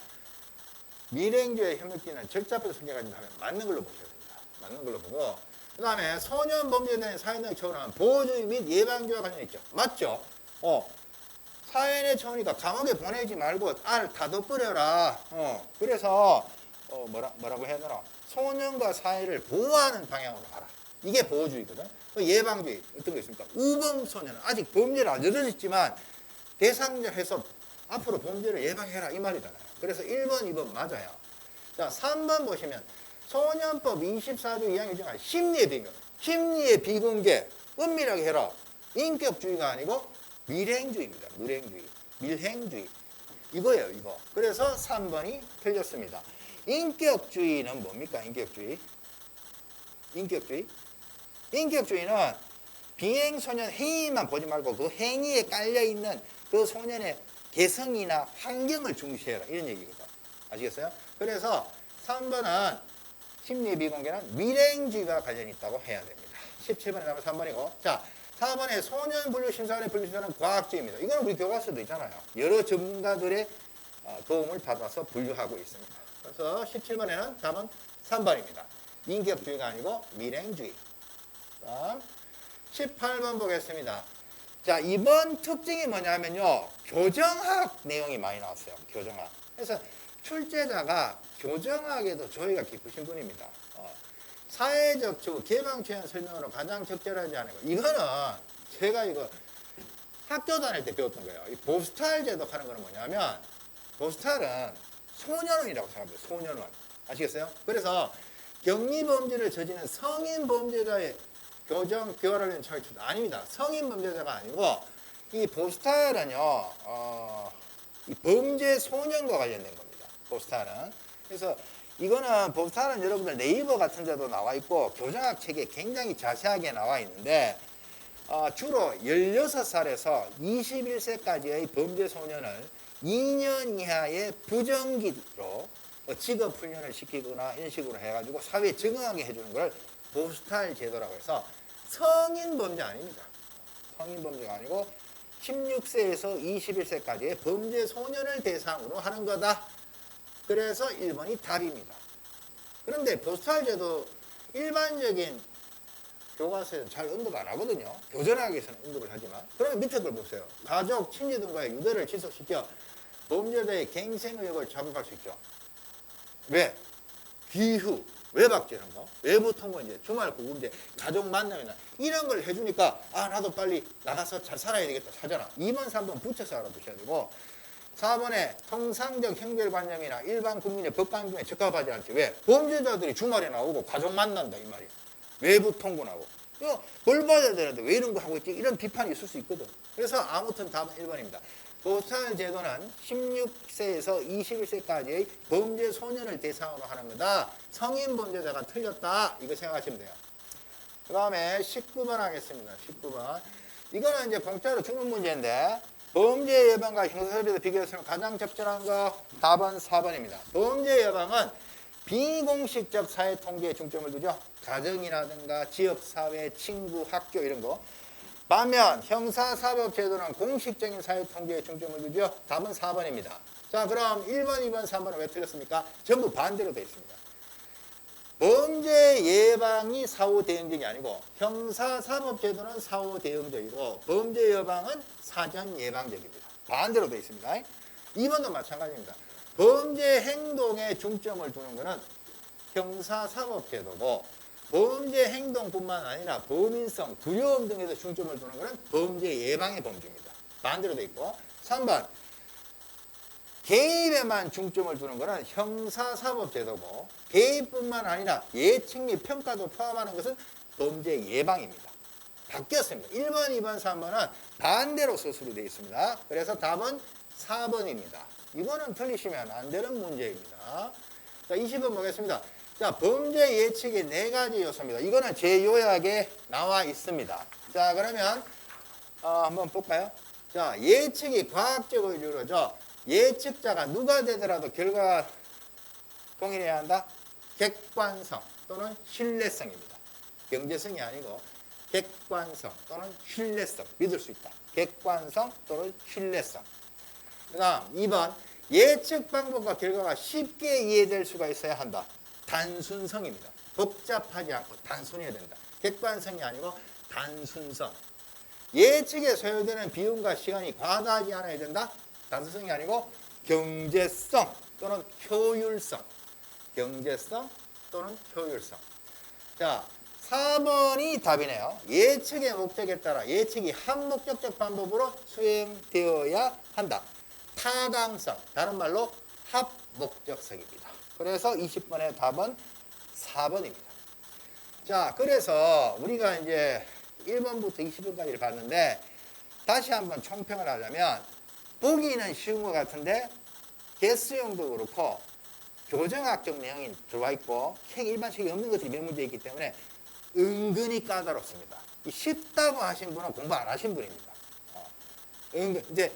민행주의 협력주의는 적자표도 성격하지 하면 맞는 걸로 보셔야 됩니다. 맞는 걸로 보고, 그 다음에 소년 범죄자의 사회적 처우는 보호주의 및 예방주의와 관련이 있죠. 맞죠? 사회의 처우니까 감옥에 보내지 말고 알 다독거려라. 그래서 뭐라고 해야 되나? 소년과 사회를 보호하는 방향으로 가라. 이게 보호주의거든. 예방주의 어떤 게 있습니까? 우범소년은 아직 범죄를 안 저질렀지만 대상자 해서 앞으로 범죄를 예방해라 이 말이잖아요. 그래서 1번, 2번 맞아요. 자, 3번 보시면 소년법 24조 2항 규정한 심리의 비밀, 심리의 비공개, 은밀하게 해라. 인격주의가 아니고 밀행주의입니다. 밀행주의. 이거예요, 이거. 그래서 3번이 틀렸습니다. 인격주의는 뭡니까? 인격주의는 비행소년 행위만 보지 말고 그 행위에 깔려있는 그 소년의 개성이나 환경을 중시해라. 이런 얘기거든. 아시겠어요? 그래서 3번은 심리 비공개는 밀행주의가 관련이 있다고 해야 됩니다. 17번에 나면 3번이고. 자, 4번에 소년 분류 심사원의 분류 심사는 과학주의입니다. 이거는 우리 교과서도 있잖아요. 여러 전문가들의 도움을 받아서 분류하고 있습니다. 그래서 17번에는 답은 3번입니다. 인격주의가 아니고 밀행주의. 18번 보겠습니다. 자, 이번 특징이 뭐냐면요. 교정학 내용이 많이 나왔어요. 교정학. 그래서 출제자가 교정학에도 조예가 깊으신 분입니다. 사회적 즉 개방체현 설명으로 가장 적절하지 않은 거. 이거는 제가 이거 학교 다닐 때 배웠던 거예요. 이 보스탈 제독하는 거는 뭐냐면 보스탈은 소년원이라고 생각합니다. 소년원. 아시겠어요? 그래서 경미범죄를 저지른 성인 범죄자의 교정, 교활하려는 처벌 아닙니다. 성인 범죄자가 아니고 이 보스탈은요, 이 범죄 소년과 관련된 겁니다. 보스탈은. 그래서 이거는 보스탈은 여러분들 네이버 같은 데도 나와 있고 교정학 책에 굉장히 자세하게 나와 있는데 주로 16살에서 21세까지의 범죄 소년을 2년 이하의 부정기로 직업 훈련을 시키거나 이런 식으로 해가지고 사회에 적응하게 해주는 걸 보스탈 제도라고 해서 성인 범죄 아닙니다. 성인 범죄가 아니고 16세에서 21세까지의 범죄 소년을 대상으로 하는 거다. 그래서 1번이 답입니다. 그런데 보스탈 제도 일반적인 교과서에서 잘 언급 안 하거든요. 교전학에서는 언급을 하지만. 그러면 밑에 걸 보세요. 가족, 친지 등과의 유대를 지속시켜 범죄자의 갱생 의혹을 자극할 수 있죠. 왜? 기후, 외박죄 이런 거, 외부 통보제, 주말 구금제, 가족 만남이나 이런 걸 해주니까 나도 빨리 나가서 잘 살아야 되겠다 하잖아. 2번, 3번 붙여서 알아두셔야 되고 4번에 통상적 형별관념이나 일반 국민의 법관중에 적합하지 않지. 왜? 범죄자들이 주말에 나오고 가족 만난다 이 말이야. 외부 통보 나오고. 이거 벌 받아야 되는데 왜 이런 거 하고 있지? 이런 비판이 있을 수 있거든. 그래서 아무튼 답은 1번입니다. 보살 제도는 16세에서 21세까지의 범죄 소년을 대상으로 하는 거다. 성인 범죄자가 틀렸다. 이거 생각하시면 돼요. 그 다음에 19번 하겠습니다. 19번. 이거는 이제 공짜로 주는 문제인데, 범죄 예방과 형사처벌에 비교해서는 가장 적절한 거 답은 4번입니다. 범죄 예방은 비공식적 사회 통제에 중점을 두죠. 가정이라든가 지역사회, 친구, 학교 이런 거. 반면 형사사법제도는 공식적인 사회 통제에 중점을 두죠. 답은 4번입니다. 자, 그럼 1번, 2번, 3번은 왜 틀렸습니까? 전부 반대로 되어 있습니다. 범죄 예방이 사후 대응적이 아니고 형사사법제도는 사후 대응적이고 범죄 예방은 사전 예방적입니다. 반대로 되어 있습니다. 2번도 마찬가지입니다. 범죄 행동에 중점을 두는 것은 형사사법제도고 범죄 행동뿐만 아니라 범인성, 두려움 등에서 중점을 두는 것은 범죄 예방의 범주입니다. 반대로 되어 있고 3번 개입에만 중점을 두는 것은 형사사법제도고 개입뿐만 아니라 예측 및 평가도 포함하는 것은 범죄 예방입니다. 바뀌었습니다. 1번, 2번, 3번은 반대로 서술이 되어 있습니다. 그래서 답은 4번입니다. 이거는 틀리시면 안 되는 문제입니다. 자, 20번 보겠습니다. 자, 범죄 예측의 4가지 요소입니다. 이거는 제 요약에 나와 있습니다. 자, 그러면 한번 볼까요? 자, 예측이 과학적으로 이루어져 예측자가 누가 되더라도 결과가 동일해야 한다. 객관성 또는 신뢰성입니다. 경제성이 아니고 객관성 또는 신뢰성, 믿을 수 있다. 객관성 또는 신뢰성. 그 다음 2번 예측 방법과 결과가 쉽게 이해될 수가 있어야 한다. 단순성입니다. 복잡하지 않고 단순해야 된다. 객관성이 아니고 단순성. 예측에 소요되는 비용과 시간이 과다하지 않아야 된다. 단순성이 아니고 경제성 또는 효율성. 경제성 또는 효율성. 자, 4번이 답이네요. 예측의 목적에 따라 예측이 한목적적 방법으로 수행되어야 한다. 타당성, 다른 말로 합목적성입니다. 그래서 20번의 답은 4번입니다. 자, 그래서 우리가 이제 1번부터 20번까지를 봤는데 다시 한번 총평을 하려면 보기는 쉬운 것 같은데 개수형도 그렇고 교정학적 내용이 들어와 있고 책 일반 책이 없는 것들이 몇 문제 있기 때문에 은근히 까다롭습니다. 쉽다고 하신 분은 공부 안 하신 분입니다. 이제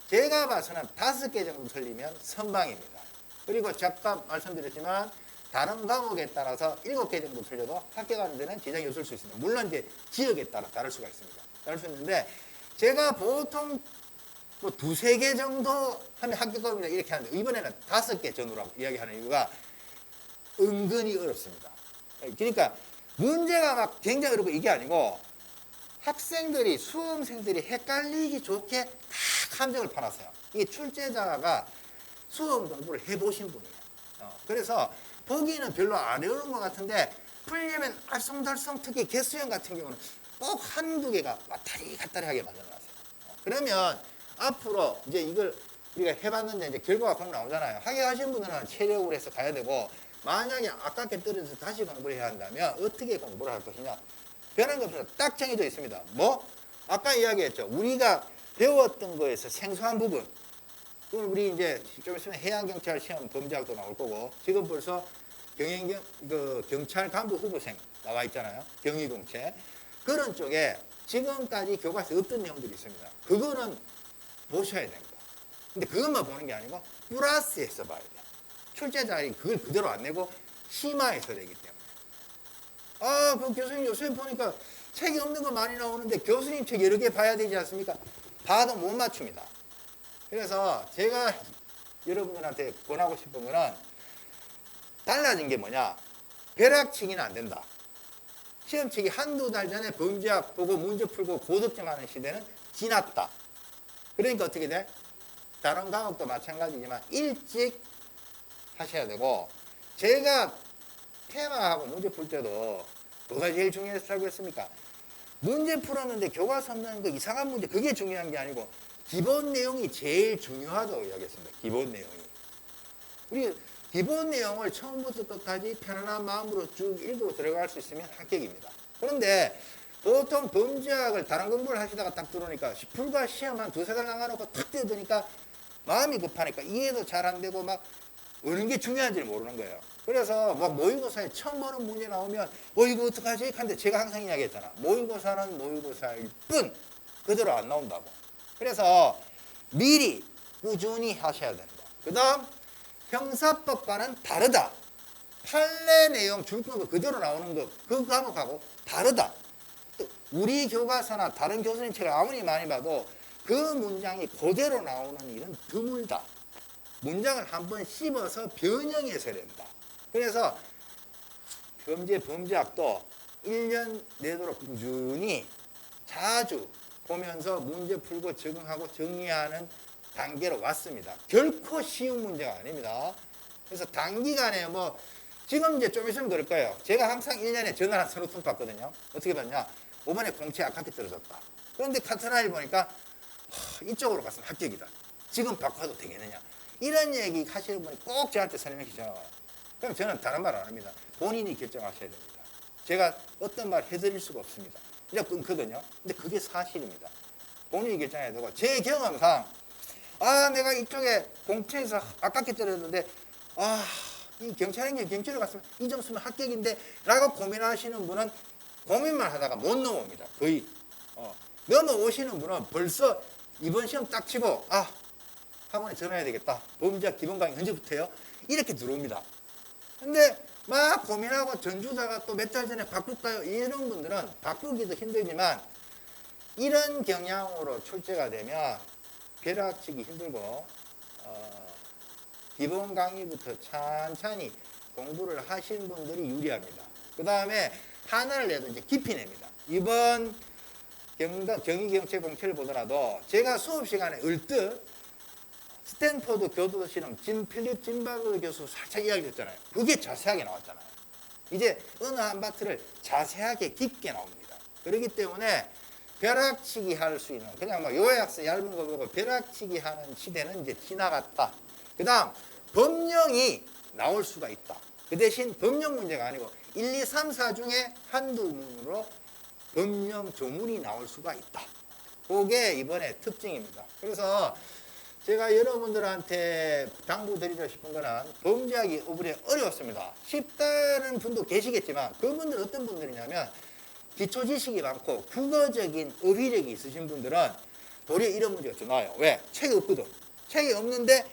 제가 봐서는 5개 정도 틀리면 선방입니다. 그리고 잠깐 말씀드렸지만 다른 과목에 따라서 7개 정도 틀려도 합격하는 데는 지장이 없을 수 있습니다. 물론 이제 지역에 따라 다를 수가 있습니다. 다를 수 있는데 제가 보통 뭐 2-3개 정도 하면 합격합니다 이렇게 하는데 이번에는 5개 전후라고 이야기하는 이유가 은근히 어렵습니다. 그러니까 문제가 막 굉장히 어렵고 이게 아니고 학생들이 수험생들이 헷갈리기 좋게 다 함정을 파놨어요. 이 출제자가 수험 공부를 해보신 분이에요. 그래서 보기는 별로 안 어려운 것 같은데 풀려면 알쏭달쏭 특히 개수형 같은 경우는 꼭 한두 개가 왔다리 갔다리 하게 만들어놨어요. 그러면 앞으로 이제 이걸 우리가 해봤는데 이제 결과가 꼭 나오잖아요. 합격하신 분들은 체력으로 해서 가야 되고 만약에 아깝게 떨어져서 다시 공부를 해야 한다면 어떻게 공부를 할 것이냐. 변한 게 없어요. 딱 정해져 있습니다. 뭐? 아까 이야기했죠. 우리가 배웠던 거에서 생소한 부분. 우리 이제 좀 있으면 해양경찰 시험 범죄학도 나올 거고 지금 벌써 경찰 간부 후보생 나와 있잖아요. 경위공채. 그런 쪽에 지금까지 교과서에 없던 내용들이 있습니다. 그거는 보셔야 됩니다. 근데 그것만 보는 게 아니고 플러스해서 봐야 돼요. 출제자들이 그걸 그대로 안 내고 심화해서 되기 때문에. 그 교수님 요새 보니까 책이 없는 거 많이 나오는데 교수님 책 여러 개 봐야 되지 않습니까? 봐도 못 맞춥니다. 그래서 제가 여러분들한테 권하고 싶은 거는 달라진 게 뭐냐. 벼락치기는 안 된다. 시험치기 한두 달 전에 범죄학 보고 문제 풀고 고득점하는 시대는 지났다. 그러니까 어떻게 돼? 다른 과목도 마찬가지지만 일찍 하셔야 되고 제가 테마하고 문제 풀 때도 뭐가 제일 중요했다고 했습니까? 문제 풀었는데 교과서 없는 거 이상한 문제 그게 중요한 게 아니고 기본 내용이 제일 중요하다고 이야기했습니다. 기본 내용이. 우리 기본 내용을 처음부터 끝까지 편안한 마음으로 쭉 읽고 들어갈 수 있으면 합격입니다. 그런데 보통 범죄학을 다른 공부를 하시다가 딱 들어오니까 불과 시험 한 두세 달 나가놓고 탁 뛰어드니까 마음이 급하니까 이해도 잘 안 되고 막 어느 게 중요한지 모르는 거예요. 그래서 막 모의고사에 처음 보는 문제 나오면 이거 어떡하지? 근데 제가 항상 이야기했잖아. 모의고사는 모의고사일 뿐 그대로 안 나온다고. 그래서 미리 꾸준히 하셔야 되는 거. 그 다음 형사법과는 다르다. 판례 내용 줄 거고 그대로 나오는 거 그 과목하고 다르다. 또 우리 교과서나 다른 교수님 책을 아무리 많이 봐도 그 문장이 그대로 나오는 일은 드물다. 문장을 한번 씹어서 변형해서 된다. 그래서 범죄학도 1년 내도록 꾸준히 자주 보면서 문제 풀고 적응하고 정리하는 단계로 왔습니다. 결코 쉬운 문제가 아닙니다. 그래서 단기간에 지금 이제 좀 있으면 그럴 거예요. 제가 항상 1년에 전화를 한 서너 통 받거든요. 어떻게 받냐? 5번에 공채 아깝게 떨어졌다. 그런데 같은 아이 보니까 이쪽으로 갔으면 합격이다. 지금 바꿔도 되겠느냐? 이런 얘기 하시는 분이 꼭 저한테 설명해 전화와요. 그럼 저는 다른 말 안 합니다. 본인이 결정하셔야 됩니다. 제가 어떤 말 해드릴 수가 없습니다. 그냥 끊거든요. 근데 그게 사실입니다. 본인이 결정해야 되고 제 경험상 내가 이쪽에 공채에서 아깝게 떨어졌는데 이 경찰을 갔으면 이 점수면 합격인데 라고 고민하시는 분은 고민만 하다가 못 넘어옵니다. 거의 넘어오시는 분은 벌써 이번 시험 딱 치고 학원에 전화해야 되겠다. 범죄학 기본 강의 언제부터요? 이렇게 들어옵니다. 근데 막 고민하고 전주다가 또 몇 달 전에 바꿀까요? 이런 분들은 바꾸기도 힘들지만 이런 경향으로 출제가 되면 벼락치기 힘들고 기본 강의부터 천천히 공부를 하신 분들이 유리합니다. 그 다음에 하나를 내도 이제 깊이 냅니다. 이번 경희경찰 공채를 보더라도 제가 수업 시간에 얼뜻 스탠포드 교도 실험 필립 짐바르 교수 살짝 이야기했잖아요. 그게 자세하게 나왔잖아요. 이제 어느 한 파트를 자세하게 깊게 나옵니다. 그렇기 때문에 벼락치기 할 수 있는 그냥 요약서 얇은 거 보고 벼락치기 하는 시대는 이제 지나갔다. 그 다음 법령이 나올 수가 있다. 그 대신 법령 문제가 아니고 1, 2, 3, 4 중에 한두 문으로 법령 조문이 나올 수가 있다. 그게 이번에 특징입니다. 그래서 제가 여러분들한테 당부드리고 싶은 거는 범죄학이 어렵습니다. 쉽다는 분도 계시겠지만 그분들 어떤 분들이냐면 기초 지식이 많고 국어적인 어휘력이 있으신 분들은 도리어 이런 문제가 더 나아요. 왜? 책이 없거든. 책이 없는데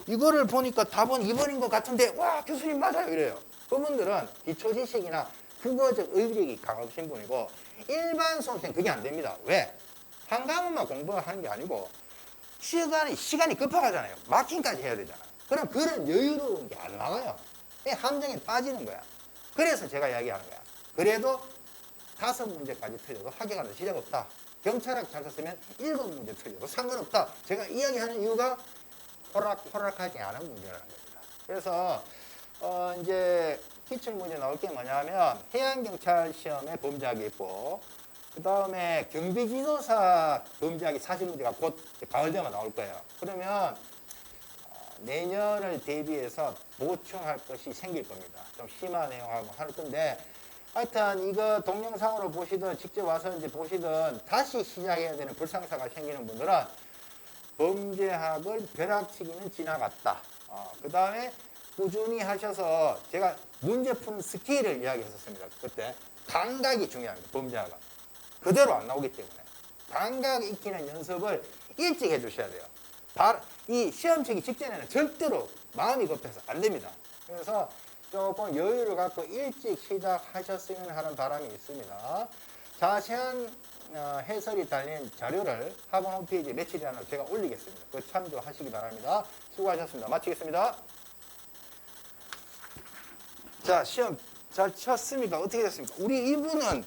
이거를 보니까 답은 2번인 것 같은데 와 교수님 맞아요 이래요. 그분들은 기초 지식이나 국어적 어휘력이 강하신 분이고 일반 수험생 그게 안 됩니다. 왜? 한 과목만 공부하는 게 아니고 시간이 급하잖아요. 마킹까지 해야 되잖아요. 그럼 그런 여유로운 게 안 나와요. 함정에 빠지는 거야. 그래서 제가 이야기하는 거야. 그래도 5문제까지 틀려도 합격하는 시작 없다. 경찰학 잘 썼으면 7문제 틀려도 상관없다. 제가 이야기하는 이유가 호락호락하지 않은 문제라는 겁니다. 그래서 이제 기출문제 나올 게 뭐냐면 해양경찰 시험에 범죄학이 있고 그 다음에 경비지도사 범죄학이 사실문제가 곧 가을 되면 나올 거예요. 그러면 내년을 대비해서 보충할 것이 생길 겁니다. 좀 심한 내용하고 할 건데 하여튼 이거 동영상으로 보시든 직접 와서 이제 보시든 다시 시작해야 되는 불상사가 생기는 분들은 범죄학을 벼락치기는 지나갔다. 그 다음에 꾸준히 하셔서 제가 문제 푸는 스킬을 이야기했었습니다. 그때 감각이 중요합니다. 범죄학은 그대로 안 나오기 때문에 감각 익히는 연습을 일찍 해주셔야 돼요. 이 시험 치기 직전에는 절대로 마음이 급해서 안 됩니다. 그래서 조금 여유를 갖고 일찍 시작하셨으면 하는 바람이 있습니다. 자세한 해설이 달린 자료를 학원 홈페이지 며칠 안에 제가 올리겠습니다. 그 참조하시기 바랍니다. 수고하셨습니다. 마치겠습니다. 자, 시험 잘 쳤습니까? 어떻게 됐습니까? 우리 이분은